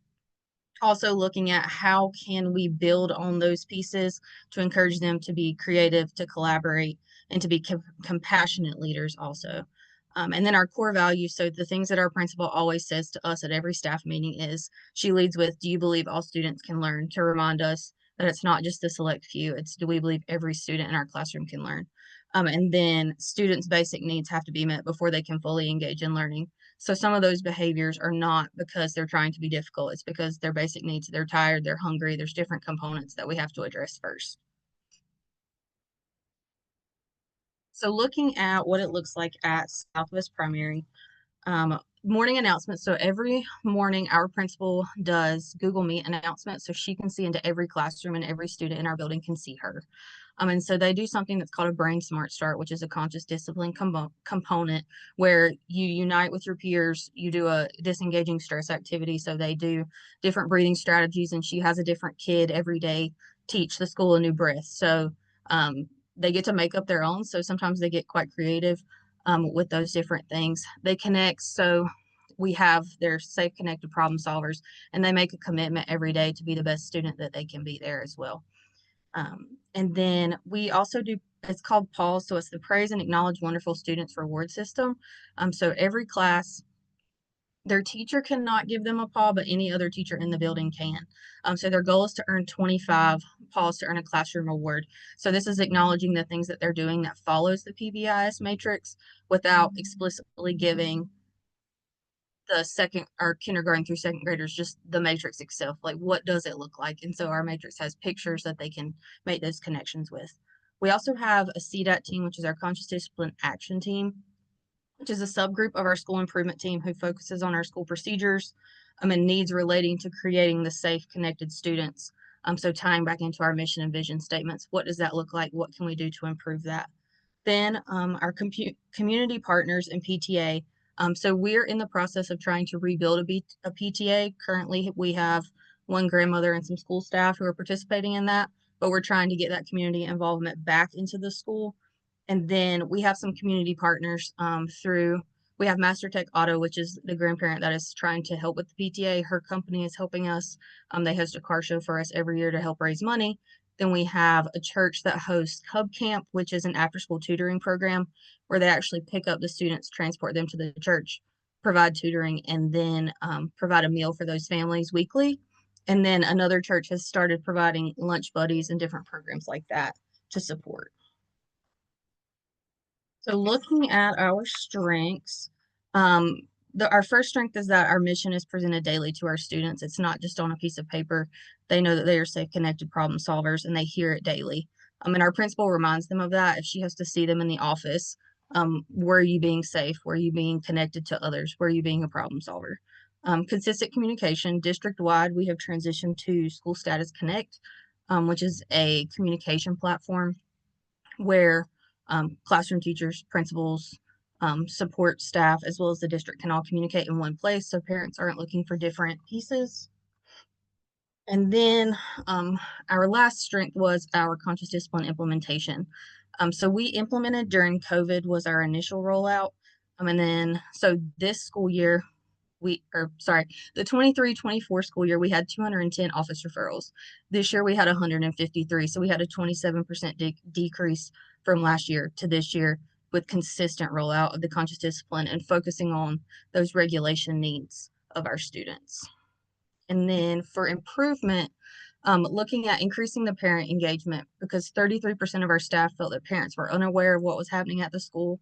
also looking at how can we build on those pieces to encourage them to be creative, to collaborate, and to be compassionate leaders also. And then our core values. So the things that our principal always says to us at every staff meeting is, she leads with, do you believe all students can learn? To remind us that it's not just a select few, it's do we believe every student in our classroom can learn? And then students' basic needs have to be met before they can fully engage in learning. So some of those behaviors are not because they're trying to be difficult. It's because their basic needs, they're tired, they're hungry. There's different components that we have to address first. So looking at what it looks like at Southwest Primary, morning announcements. So every morning our principal does Google Meet announcements so she can see into every classroom and every student in our building can see her. And so they do something that's called a Brain Smart Start, which is a conscious discipline component where you unite with your peers, you do a disengaging stress activity. So they do different breathing strategies, and she has a different kid every day teach the school a new breath. So they get to make up their own. So sometimes they get quite creative with those different things. They connect. So we have their safe, connected problem solvers, and they make a commitment every day to be the best student that they can be there as well. And then we also do, it's called PAWS. So it's the Praise and Acknowledge Wonderful Students Reward System. So every class, their teacher cannot give them a paw, but any other teacher in the building can. So their goal is to earn 25 paws to earn a classroom award. So this is acknowledging the things that they're doing that follows the PBIS matrix without explicitly giving the second or kindergarten through second graders just the matrix itself, like what does it look like? And so our matrix has pictures that they can make those connections with. We also have a CDAT team, which is our Conscious Discipline Action Team, which is a subgroup of our school improvement team who focuses on our school procedures, and needs relating to creating the safe, connected students. So tying back into our mission and vision statements, what does that look like? What can we do to improve that? Then our community partners and PTA. So we're in the process of trying to rebuild a PTA. Currently, we have one grandmother and some school staff who are participating in that, but we're trying to get that community involvement back into the school. And then we have some community partners we have Master Tech Auto, which is the grandparent that is trying to help with the PTA. Her company is helping us. They host a car show for us every year to help raise money. Then we have a church that hosts Cub Camp, which is an after-school tutoring program where they actually pick up the students, transport them to the church, provide tutoring, and then provide a meal for those families weekly. And then another church has started providing lunch buddies and different programs like that to support. So looking at our strengths, our first strength is that our mission is presented daily to our students. It's not just on a piece of paper. They know that they are safe, connected problem solvers, and they hear it daily. And our principal reminds them of that if she has to see them in the office. Were you being safe? Were you being connected to others? Were you being a problem solver? Consistent communication. District-wide, we have transitioned to School Status Connect, which is a communication platform where classroom teachers, principals, support staff, as well as the district can all communicate in one place so parents aren't looking for different pieces. And then our last strength was our conscious discipline implementation. So we implemented during COVID was our initial rollout. And then, so this school year, the 23-24 school year, we had 210 office referrals. This year we had 153. So we had a 27% decrease from last year to this year with consistent rollout of the conscious discipline and focusing on those regulation needs of our students. And then for improvement, looking at increasing the parent engagement, because 33% of our staff felt that parents were unaware of what was happening at the school.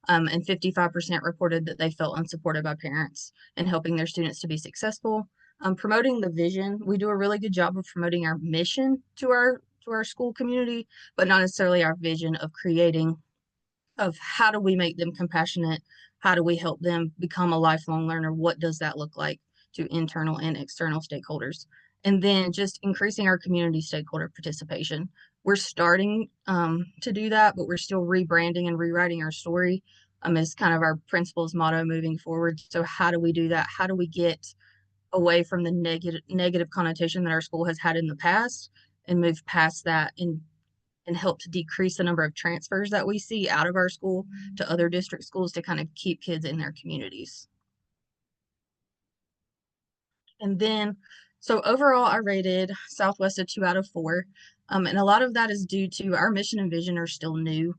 And 55% reported that they felt unsupported by parents in helping their students to be successful. Promoting the vision, we do a really good job of promoting our mission to our school community, but not necessarily our vision of creating, of how do we make them compassionate? How do we help them become a lifelong learner? What does that look like to internal and external stakeholders? And then just increasing our community stakeholder participation. We're starting to do that, but we're still rebranding and rewriting our story as kind of our principal's motto moving forward. So how do we do that? How do we get away from the negative connotation that our school has had in the past and move past that and help to decrease the number of transfers that we see out of our school to other district schools to kind of keep kids in their communities. And then, so overall, I rated Southwest a 2 out of 4. And a lot of that is due to our mission and vision are still new.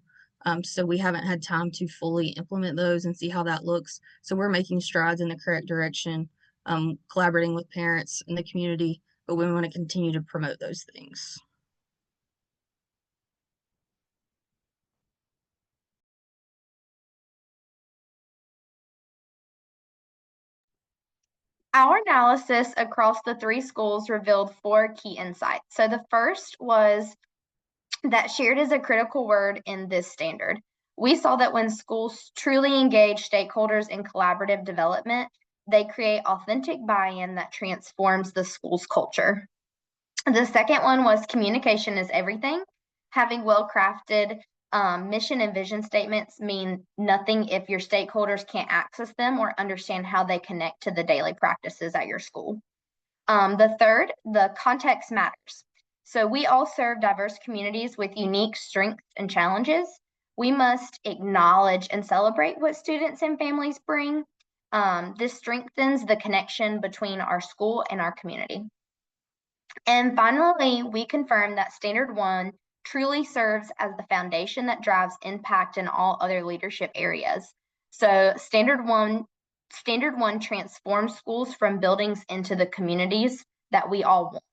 So we haven't had time to fully implement those and see how that looks. So we're making strides in the correct direction, collaborating with parents in the community, but we want to continue to promote those things. Our analysis across the 3 schools revealed 4 key insights. So the first was that shared is a critical word in this standard. We saw that when schools truly engage stakeholders in collaborative development, they create authentic buy-in that transforms the school's culture. The second one was communication is everything. Having well-crafted mission and vision statements mean nothing if your stakeholders can't access them or understand how they connect to the daily practices at your school. The third, the context matters. So we all serve diverse communities with unique strengths and challenges. We must acknowledge and celebrate what students and families bring. This strengthens the connection between our school and our community. And finally, we confirm that Standard 1 truly serves as the foundation that drives impact in all other leadership areas. So Standard 1 transforms schools from buildings into the communities that we all want.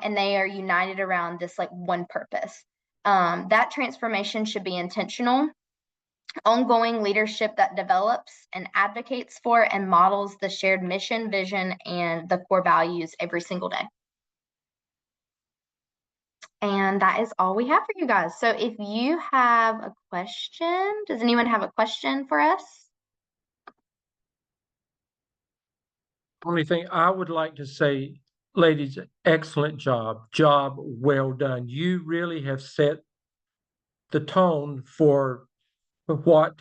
And they are united around this one purpose. That transformation should be intentional, ongoing leadership that develops and advocates for and models the shared mission, vision, and the core values every single day. And that is all we have for you guys. So if you have a question, does anyone have a question for us? Only thing I would like to say, ladies, excellent job. Job well done. You really have set the tone for what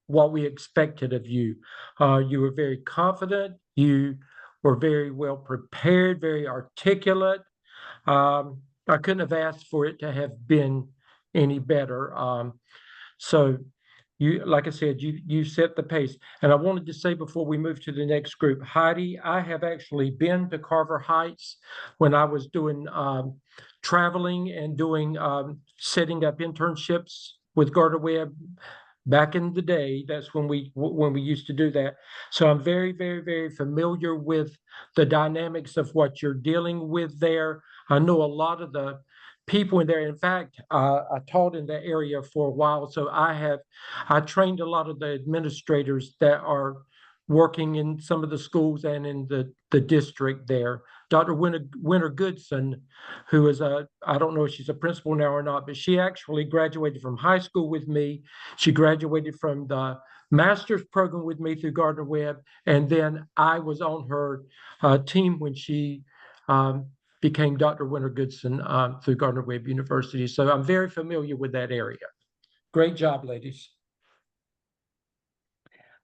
we expected of you. You were very confident. You were very well prepared, very articulate. I couldn't have asked for it to have been any better. So you, like I said, you set the pace. And I wanted to say before we move to the next group, Heidi, I have actually been to Carver Heights when I was doing traveling and doing setting up internships with Gardner Webb back in the day. That's when we used to do that. So I'm very, very, very familiar with the dynamics of what you're dealing with there. I know a lot of the people in there. In fact, I taught in that area for a while, so I trained a lot of the administrators that are working in some of the schools and in the district there. Dr. Winter Goodson, who is I don't know if she's a principal now or not, but she actually graduated from high school with me. She graduated from the master's program with me through Gardner Webb, and then I was on her team when she became Dr. Winter Goodson through Gardner Webb University. So I'm very familiar with that area. Great job, ladies.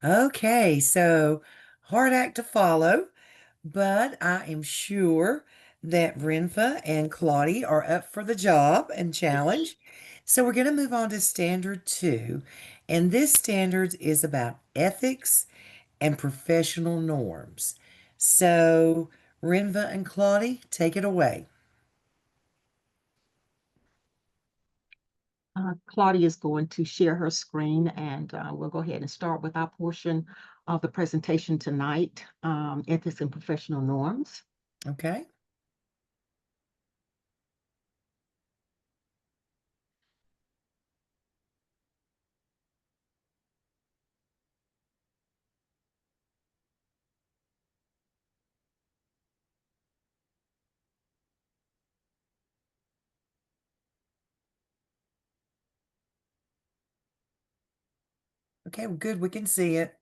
Okay, so hard act to follow, but I am sure that Renfa and Claudia are up for the job and challenge. So we're going to move on to standard 2, and this standard is about ethics and professional norms. So Renfa and Claudia, take it away. Claudia is going to share her screen, and we'll go ahead and start with our portion of the presentation tonight, ethics and professional norms. Okay. Okay, well, good. We can see it.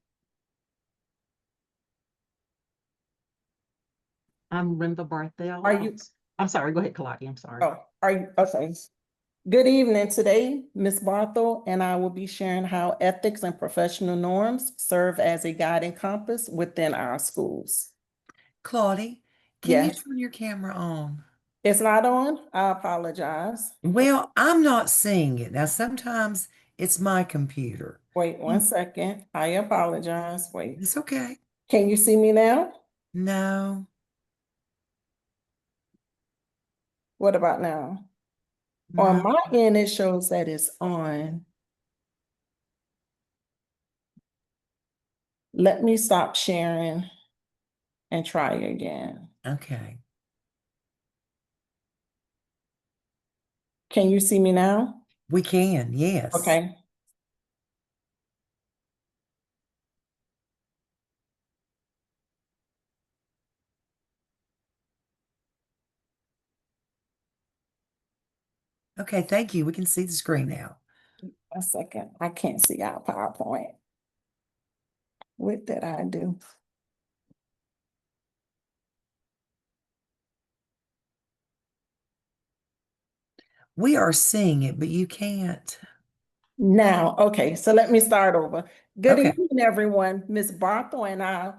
I'm Brenda Barthel. Are you? I'm sorry, go ahead, Claudia. I'm sorry. Oh, are you? Okay. Good evening. Today, Ms. Barthel and I will be sharing how ethics and professional norms serve as a guiding compass within our schools. Claudia, can you Yes. turn your camera on? It's not on. I apologize. Well, I'm not seeing it. Now, sometimes it's my computer. Wait 1 second. I apologize. Wait. It's okay. Can you see me now? No. What about now? No. On my end, it shows that it's on. Let me stop sharing and try again. Okay. Can you see me now? We can, yes. Okay. Okay, thank you. We can see the screen now. 1 second. I can't see our PowerPoint. What did I do? We are seeing it, but you can't. Now, okay, so let me start over. Good Okay. evening, everyone. Ms. Barthel and I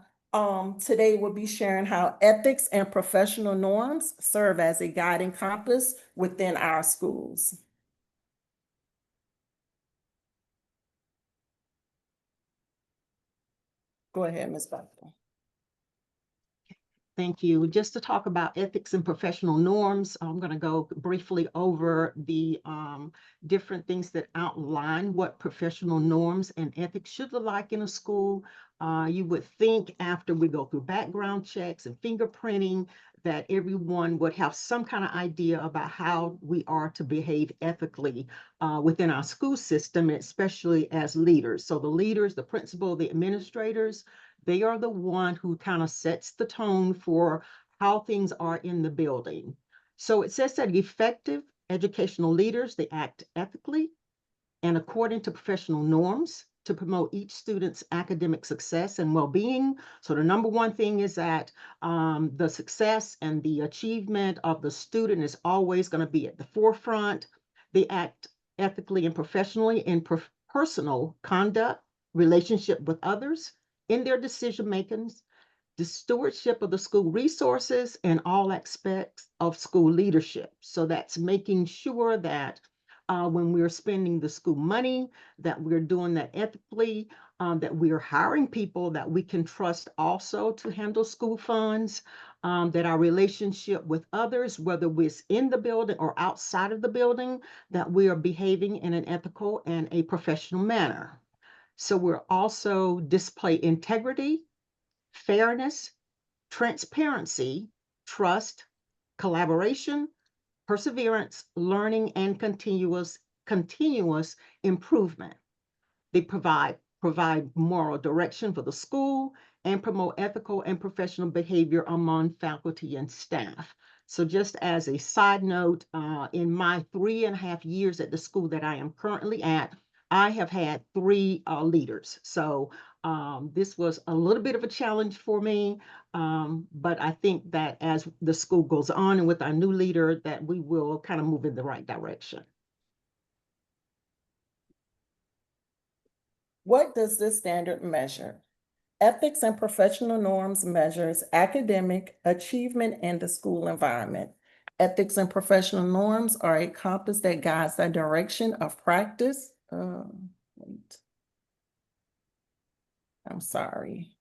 today will be sharing how ethics and professional norms serve as a guiding compass within our schools. Go ahead, Ms. Barthel. Thank you. Just to talk about ethics and professional norms, I'm going to go briefly over the different things that outline what professional norms and ethics should look like in a school. You would think after we go through background checks and fingerprinting that everyone would have some kind of idea about how we are to behave ethically within our school system, especially as leaders. So the leaders, the principal, the administrators, they are the one who kind of sets the tone for how things are in the building. So it says that effective educational leaders, they act ethically and according to professional norms. to promote each student's academic success and well-being. So the number one thing is that the success and the achievement of the student is always going to be at the forefront. They act ethically and professionally in personal conduct, relationship with others, in their decision makings, the stewardship of the school resources, and all aspects of school leadership. So that's making sure that when we're spending the school money, that we're doing that ethically, that we're hiring people that we can trust also to handle school funds, that our relationship with others, whether we're in the building or outside of the building, that we are behaving in an ethical and a professional manner. So we're also display integrity, fairness, transparency, trust, collaboration, perseverance, learning, and continuous improvement. They provide moral direction for the school and promote ethical and professional behavior among faculty and staff. So just as a side note, in my 3.5 years at the school that I am currently at, I have had 3 leaders. So this was a little bit of a challenge for me, but I think that as the school goes on and with our new leader, that we will kind of move in the right direction. What does this standard measure? Ethics and professional norms measures academic achievement in the school environment. Ethics and professional norms are a compass that guides the direction of practice. Wait. I'm sorry.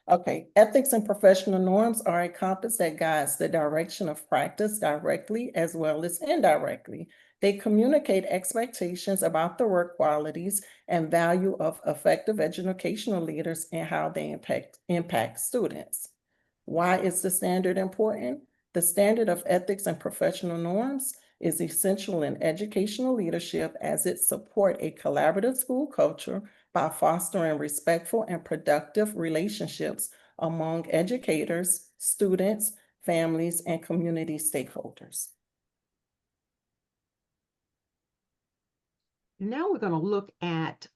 Okay, ethics and professional norms are a compass that guides the direction of practice directly as well as indirectly. They communicate expectations about the work qualities and value of effective educational leaders and how they impact students. Why is the standard important? The standard of ethics and professional norms is essential in educational leadership as it supports a collaborative school culture by fostering respectful and productive relationships among educators, students, families, and community stakeholders. Now we're going to look at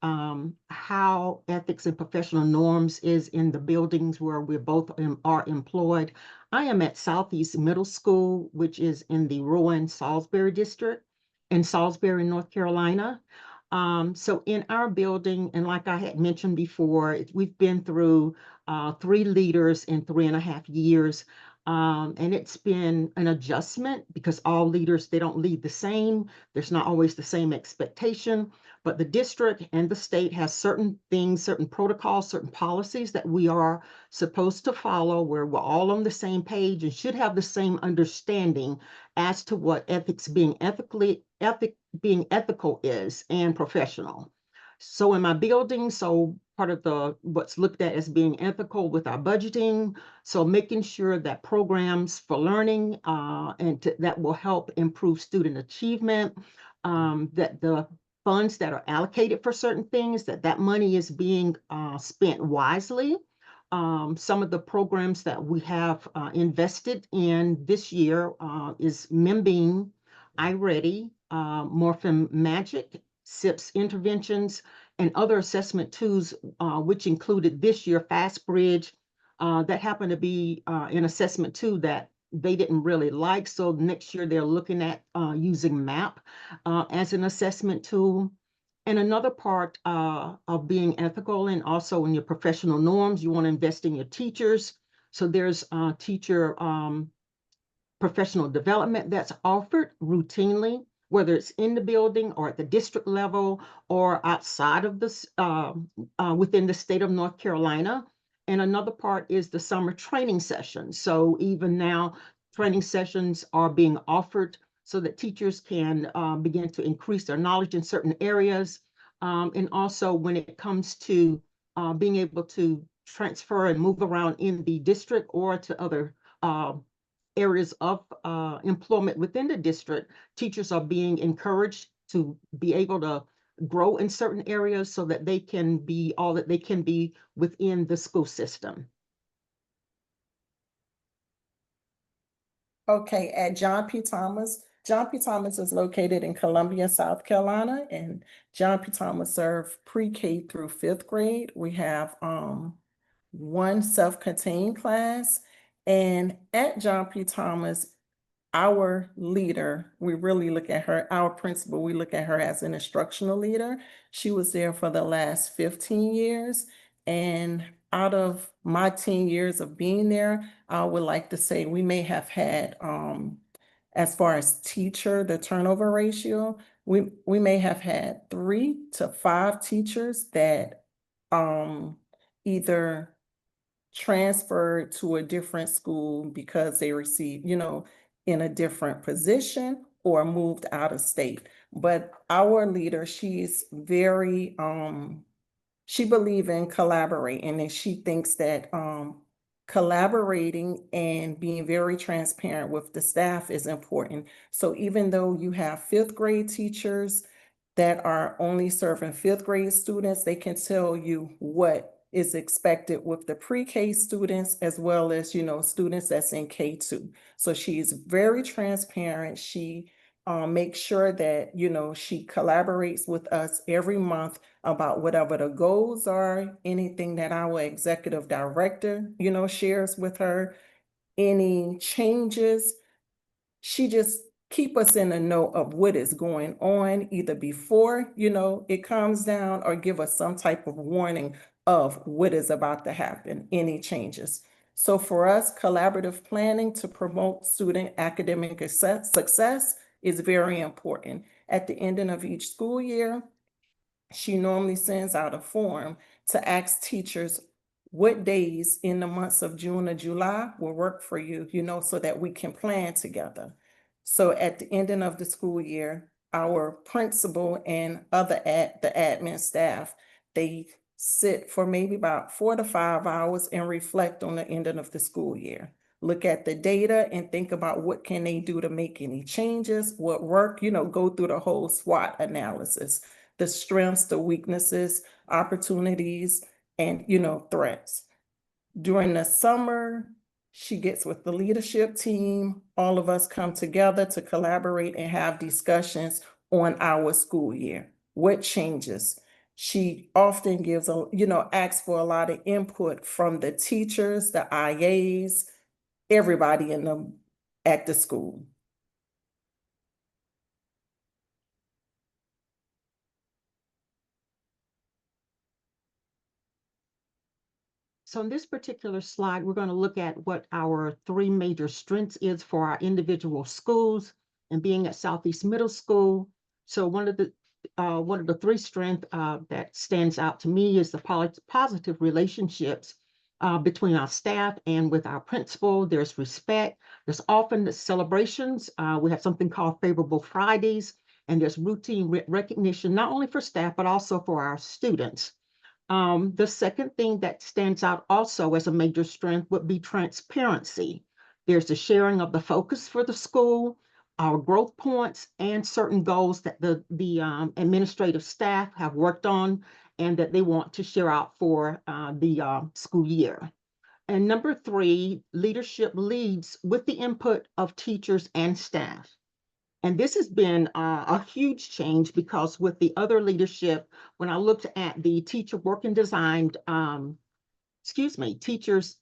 how ethics and professional norms is in the buildings where we both are employed. I am at Southeast Middle School, which is in the Rowan-Salisbury district in Salisbury, North Carolina. So in our building, and like I had mentioned before, we've been through 3 leaders in 3.5 years. And it's been an adjustment because all leaders, they don't lead the same. There's not always the same expectation, but the district and the state has certain things, certain protocols, certain policies that we are supposed to follow where we're all on the same page and should have the same understanding as to what being ethical is and professional. So in my building, part of what's looked at as being ethical with our budgeting, so making sure that programs for learning that will help improve student achievement, that the funds that are allocated for certain things, that money is being spent wisely. Some of the programs that we have invested in this year is MemBeam, iReady, Morphin Magic, SIPS interventions, and other assessment tools, which included this year FastBridge, that happened to be an assessment tool that they didn't really like. So next year they're looking at using MAP as an assessment tool. And another part of being ethical and also in your professional norms, you want to invest in your teachers. So there's teacher professional development that's offered routinely, whether it's in the building or at the district level or outside of this within the state of North Carolina. And another part is the summer training sessions. So even now, training sessions are being offered so that teachers can begin to increase their knowledge in certain areas. And also when it comes to being able to transfer and move around in the district or to other areas of employment within the district, teachers are being encouraged to be able to grow in certain areas so that they can be all that they can be within the school system. Okay, at John P. Thomas John P. Thomas is located in Columbia, South Carolina, and John P. Thomas serves pre-K through 5th grade. We have one self-contained class, and at John P. Thomas, our leader, we really look at her, our principal, we look at her as an instructional leader. She was there for the last 15 years. And out of my 10 years of being there, I would like to say we may have had, as far as teacher, the turnover ratio, we may have had 3 to 5 teachers that either transferred to a different school because they received, in a different position or moved out of state. But our leader, she's very, she believes in collaborating, and she thinks that collaborating and being very transparent with the staff is important. So even though you have 5th grade teachers that are only serving 5th grade students, they can tell you what is expected with the pre-K students as well as, students that's in K2. So she's very transparent. She makes sure that, she collaborates with us every month about whatever the goals are, anything that our executive director, shares with her, any changes. She just keep us in the know of what is going on, either before, it comes down, or give us some type of warning of what is about to happen, any changes. So for us, collaborative planning to promote student academic success is very important. At the ending of each school year, she normally sends out a form to ask teachers what days in the months of June or July will work for you, so that we can plan together. So at the ending of the school year, our principal and the admin staff, they sit for maybe about 4 to 5 hours and reflect on the ending of the school year. Look at the data and think about what can they do to make any changes, what work, go through the whole SWOT analysis, the strengths, the weaknesses, opportunities, and, threats. During the summer, she gets with the leadership team. All of us come together to collaborate and have discussions on our school year. What changes? She often gives, asks for a lot of input from the teachers, the IAs, everybody at the school. So in this particular slide, we're going to look at what our 3 major strengths is for our individual schools, and being at Southeast Middle School. So one of the 3 strengths that stands out to me is the positive relationships between our staff and with our principal. There's respect. There's often the celebrations. We have something called Favorable Fridays, and there's routine recognition, not only for staff, but also for our students. The second thing that stands out also as a major strength would be transparency. There's the sharing of the focus for the school, our growth points, and certain goals that the administrative staff have worked on and that they want to share out for the school year. And number 3, leadership leads with the input of teachers and staff. And this has been a huge change, because with the other leadership, when I looked at the teacher work and design, teachers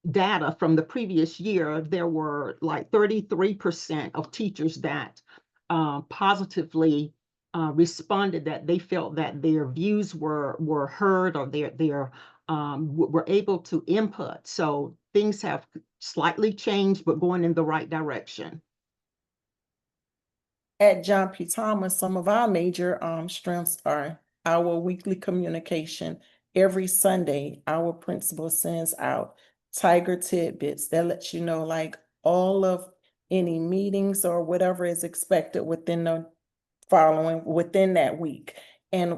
data from the previous year, there were like 33% of teachers that positively responded that they felt that their views were heard, or were able to input. So things have slightly changed, but going in the right direction. At John P. Thomas, some of our major strengths are our weekly communication. Every Sunday, our principal sends out Tiger tidbits that lets you know, like, all of any meetings or whatever is expected within that week. And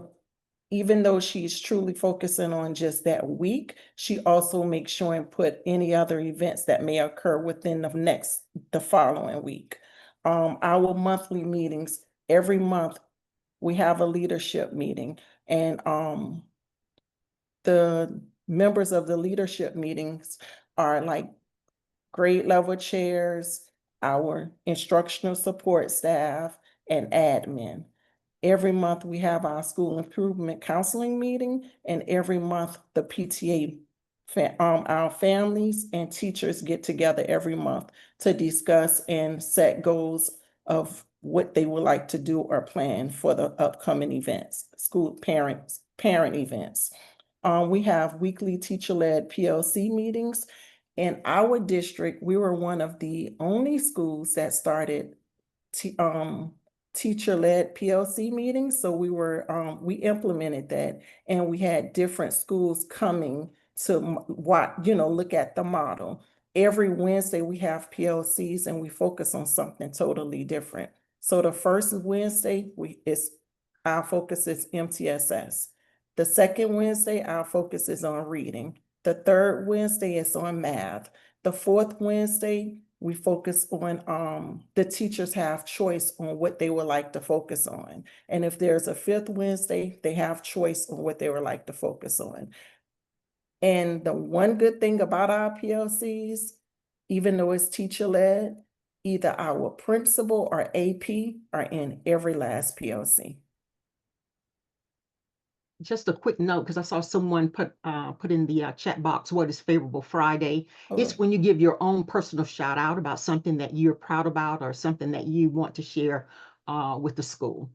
even though she's truly focusing on just that week, she also makes sure and put any other events that may occur within the following week. Our monthly meetings, every month we have a leadership meeting, and the members of the leadership meetings are like grade level chairs, our instructional support staff, and admin. Every month we have our school improvement counseling meeting, and every month the PTA, our families and teachers get together every month to discuss and set goals of what they would like to do or plan for the upcoming events, school parent events. We have weekly teacher-led PLC meetings. In our district, we were one of the only schools that started teacher-led PLC meetings. So we implemented that, and we had different schools coming to look at the model. Every Wednesday we have PLCs and we focus on something totally different. So the first Wednesday our focus is MTSS. The second Wednesday, our focus is on reading. The third Wednesday is on math. The fourth Wednesday, we focus on the teachers have choice on what they would like to focus on. And if there's a fifth Wednesday, they have choice on what they would like to focus on. And the one good thing about our PLCs, even though it's teacher-led, either our principal or AP are in every last PLC. Just a quick note, because I saw someone put in the chat box, what is Favorable Friday? It's when you give your own personal shout out about something that you're proud about or something that you want to share with the school.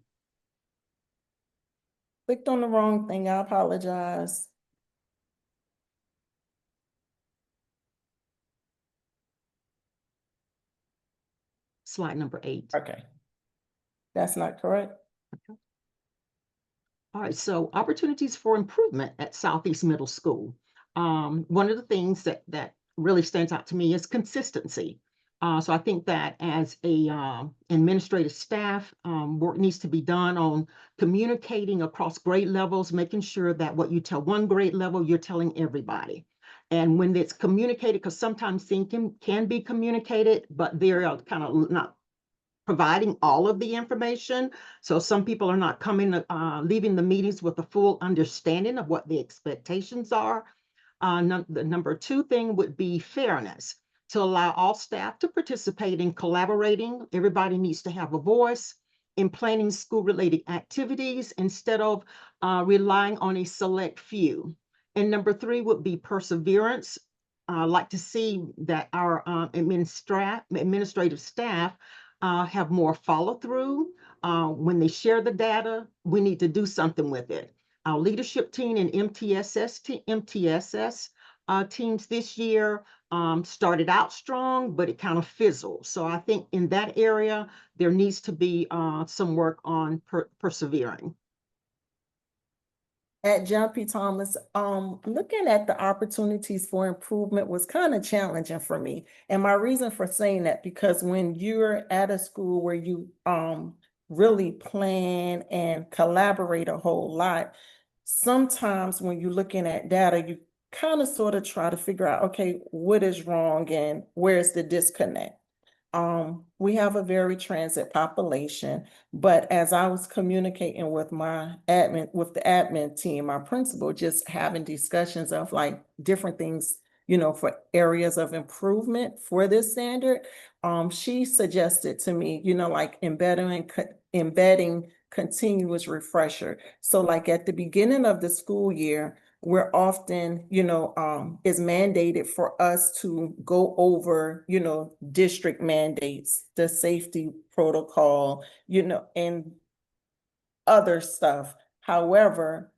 Clicked on the wrong thing, I apologize. Slide number 8. Okay. That's not correct. Okay. All right, so opportunities for improvement at Southeast Middle School. One of the things that really stands out to me is consistency. So I think that as a administrative staff, work needs to be done on communicating across grade levels, making sure that what you tell one grade level, you're telling everybody. And when it's communicated, because sometimes things can be communicated, but they're kind of not providing all of the information. So some people are not leaving the meetings with a full understanding of what the expectations are. The number 2 thing would be fairness, to allow all staff to participate in collaborating. Everybody needs to have a voice in planning school-related activities instead of relying on a select few. And number 3 would be perseverance. I'd like to see that our administrative staff have more follow-through. When they share the data, we need to do something with it. Our leadership team and MTSS teams this year started out strong, but it kind of fizzled. So I think in that area, there needs to be some work on persevering. At John P. Thomas, looking at the opportunities for improvement was kind of challenging for me. And my reason for saying that, because when you're at a school where you really plan and collaborate a whole lot, sometimes when you're looking at data, you kind of sort of try to figure out, okay, what is wrong and where's the disconnect? We have a very transit population, but as I was communicating with the admin team, our principal, just having discussions of like different things, for areas of improvement for this standard, she suggested to me, like embedding continuous refresher. So like at the beginning of the school year, we're often, is mandated for us to go over, district mandates, the safety protocol, and other stuff. However,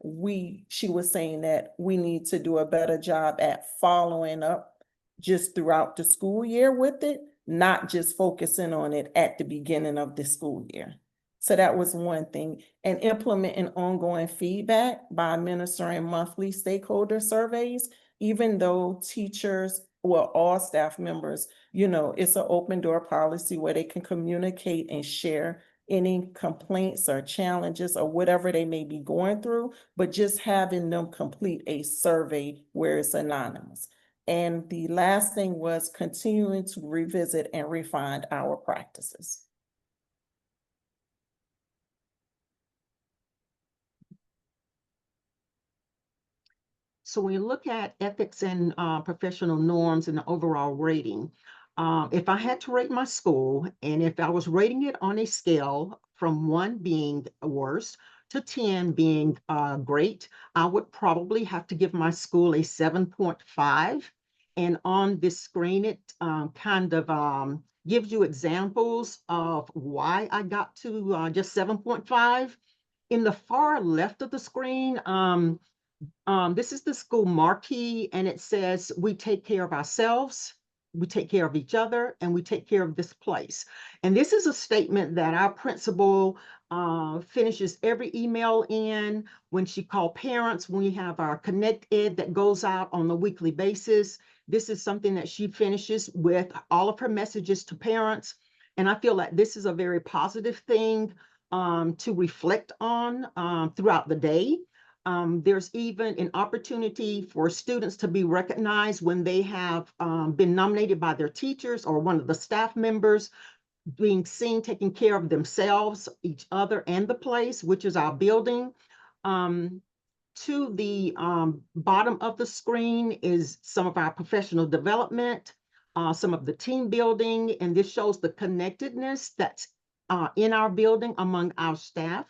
she was saying that we need to do a better job at following up just throughout the school year with it, not just focusing on it at the beginning of the school year. So that was one thing. And implementing ongoing feedback by administering monthly stakeholder surveys, even though teachers, well, all staff members, it's an open door policy where they can communicate and share any complaints or challenges or whatever they may be going through, but just having them complete a survey where it's anonymous. And the last thing was continuing to revisit and refine our practices. So when you look at ethics and professional norms and the overall rating, if I had to rate my school, and if I was rating it on a scale from 1 being worst to 10 being great, I would probably have to give my school a 7.5. And on this screen, it kind of gives you examples of why I got to just 7.5. In the far left of the screen, this is the school marquee, and it says, we take care of ourselves, we take care of each other, and we take care of this place. And this is a statement that our principal finishes every email in when she calls parents, when we have our Connect Ed that goes out on a weekly basis. This is something that she finishes with all of her messages to parents. And I feel like this is a very positive thing to reflect on throughout the day. There's even an opportunity for students to be recognized when they have been nominated by their teachers or one of the staff members, being seen taking care of themselves, each other, and the place, which is our building. To the bottom of the screen is some of our professional development, some of the team building, and this shows the connectedness that's in our building among our staff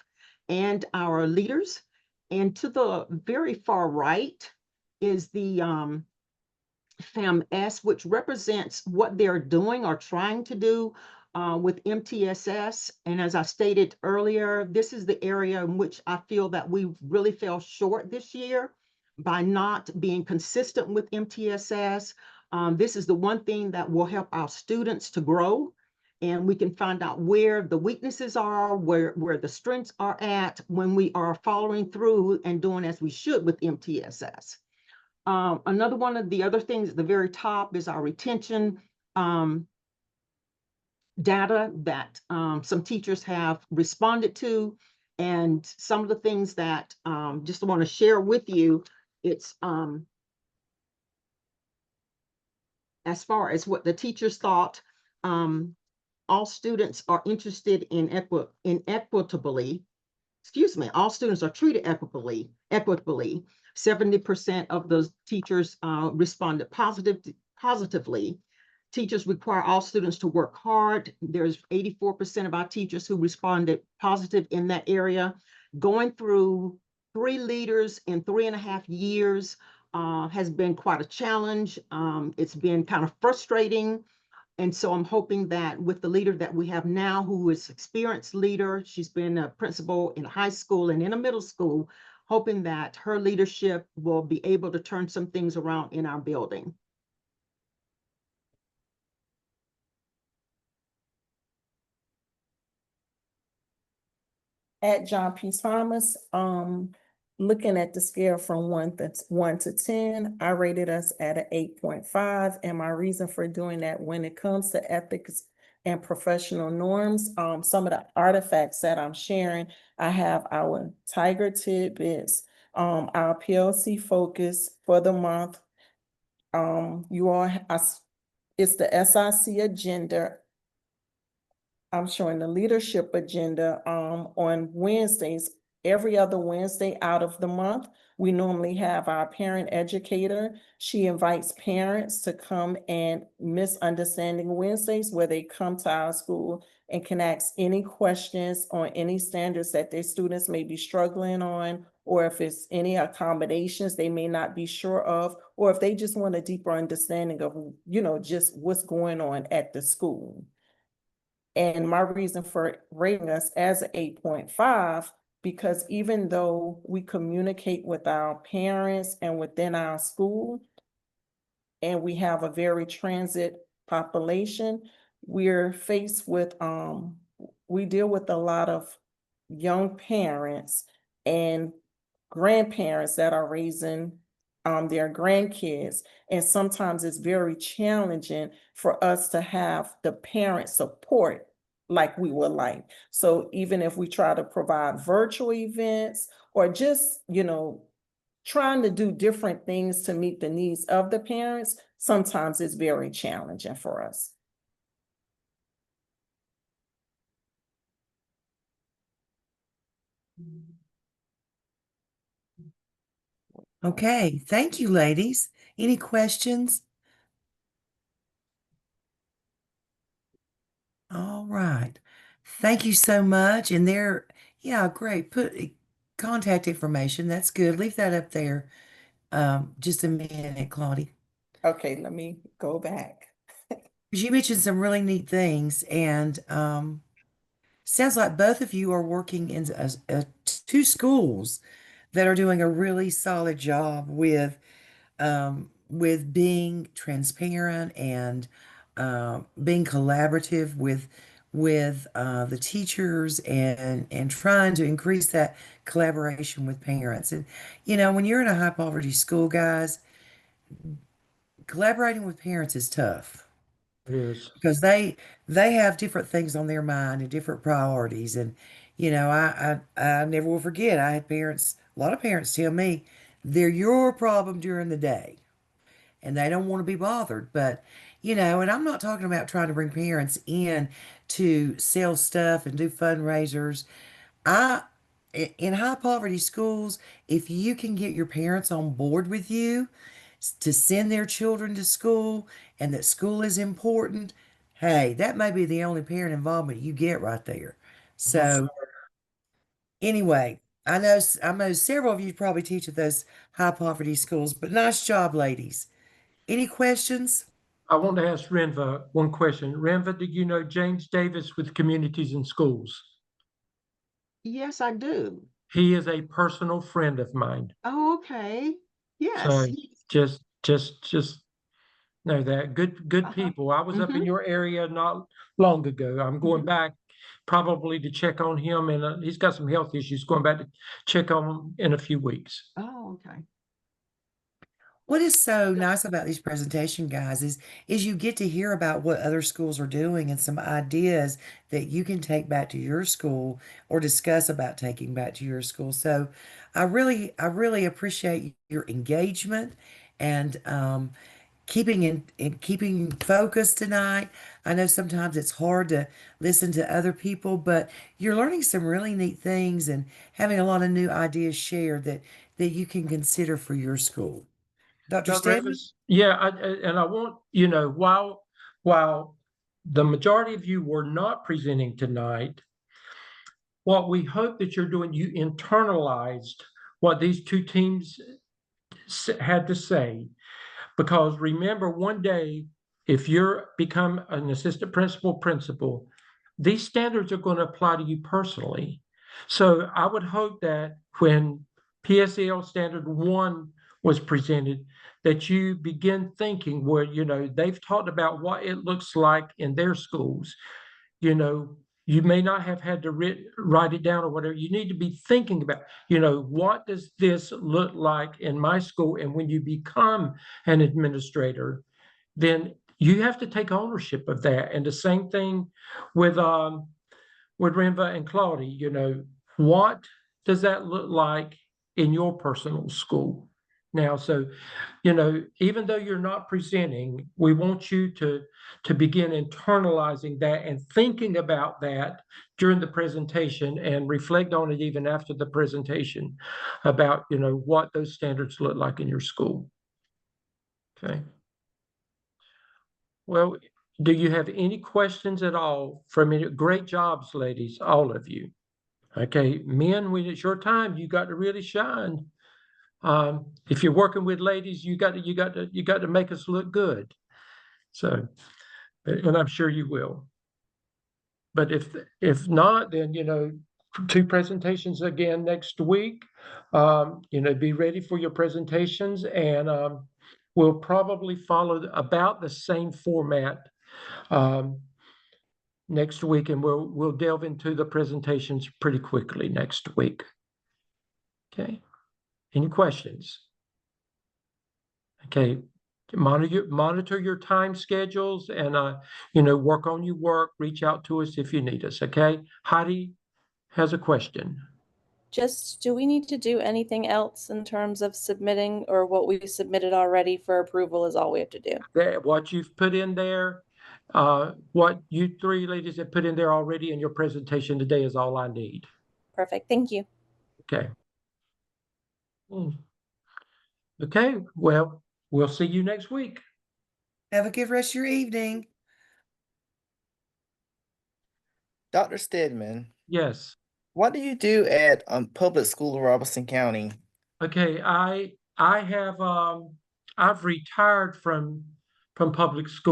and our leaders. And to the very far right is the FAMS, which represents what they're doing or trying to do with MTSS. And as I stated earlier, this is the area in which I feel that we really fell short this year by not being consistent with MTSS. This is the one thing that will help our students to grow. And we can find out where the weaknesses are, where the strengths are at when we are following through and doing as we should with MTSS. Another one of the other things at the very top is our retention data that some teachers have responded to. And some of the things that just want to share with you, it's as far as what the teachers thought, all students are interested in equitably, all students are treated equitably. 70% of those teachers responded positively. Teachers require all students to work hard. There's 84% of our teachers who responded positive in that area. Going through 3 leaders in 3.5 years has been quite a challenge. It's been kind of frustrating. And so I'm hoping that with the leader that we have now, who is experienced leader, she's been a principal in high school and in a middle school, hoping that her leadership will be able to turn some things around in our building. At John P. Thomas, looking at the scale from 1 to 10, I rated us at an 8.5. And my reason for doing that, when it comes to ethics and professional norms, some of the artifacts that I'm sharing, I have our Tiger tidbits, our PLC focus for the month. It's the SIC agenda. I'm showing the leadership agenda on Wednesdays. Every other Wednesday out of the month, we normally have our parent educator. She invites parents to come and Misunderstanding Wednesdays, where they come to our school and can ask any questions on any standards that their students may be struggling on, or if it's any accommodations they may not be sure of, or if they just want a deeper understanding of, just what's going on at the school. And my reason for rating us as an 8.5, because even though we communicate with our parents and within our school, and we have a very transit population, we're faced with, we deal with a lot of young parents and grandparents that are raising their grandkids. And sometimes it's very challenging for us to have the parent support like we would like. So even if we try to provide virtual events or just, trying to do different things to meet the needs of the parents, sometimes it's very challenging for us. Okay, thank you, ladies. Any questions? All right. Thank you so much. And there, yeah, great. Put contact information. That's good. Leave that up there. Just a minute, Claudia. Okay, let me go back. 'Cause you mentioned some really neat things, and sounds like both of you are working in two schools that are doing a really solid job with being transparent and being collaborative with the teachers and trying to increase that collaboration with parents. And when you're in a high poverty school, guys, collaborating with parents is tough It is. because they have different things on their mind and different priorities. And I never will forget. I had parents, a lot of parents tell me they're your problem during the day and they don't want to be bothered. But, and I'm not talking about trying to bring parents in to sell stuff and do fundraisers. I, in high poverty schools, if you can get your parents on board with you to send their children to school and that school is important, hey, that may be the only parent involvement you get right there. So anyway, I know several of you probably teach at those high poverty schools, but nice job, ladies. Any questions? I want to ask Renva one question. Renva, do you know James Davis with Communities in Schools? Yes, I do. He is a personal friend of mine. Oh, okay. So Yes. just know that. Good people. I was up in your area not long ago. I'm going back probably to check on him, and he's got some health issues. Going back to check on him in a few weeks. Oh, okay. What is so nice about these presentation guys is you get to hear about what other schools are doing and some ideas that you can take back to your school or discuss about taking back to your school. So I really appreciate your engagement and keeping focus tonight. I know sometimes it's hard to listen to other people, but you're learning some really neat things and having a lot of new ideas shared that you can consider for your school. Dr. Dr. Stedman? Evans, yeah, and I want, while the majority of you were not presenting tonight, what we hope that you're doing, you internalized what these two teams had to say. Because remember, one day, if you're become an assistant principal, these standards are going to apply to you personally. So I would hope that when PSEL Standard 1 was presented, that you begin thinking where, they've talked about what it looks like in their schools. You may not have had to write it down or whatever. You need to be thinking about, what does this look like in my school? And when you become an administrator, then you have to take ownership of that. And the same thing with Renva and Claudia, what does that look like in your personal school? Now, so, even though you're not presenting, we want you to begin internalizing that and thinking about that during the presentation and reflect on it even after the presentation about, what those standards look like in your school. Okay. Well, do you have any questions at all from any? Great jobs, ladies, all of you. Okay, men, when it's your time, you got to really shine. If you're working with ladies, you got to make us look good. So, and I'm sure you will. But if not, then two presentations again next week. Be ready for your presentations, and we'll probably follow about the same format next week, and we'll delve into the presentations pretty quickly next week. Okay. Any questions? Okay. Monitor your time schedules and work on your work. Reach out to us if you need us. Okay. Heidi has a question. Just, do we need to do anything else in terms of submitting, or what we submitted already for approval is all we have to do? What you've put in there, what you three ladies have put in there already in your presentation today is all I need. Perfect. Thank you. Okay. Okay, well, we'll see you next week. Have a good rest of your evening. Dr. Stedman, Yes. what do you do at public school in Robeson County? Okay, I have I've retired from public school.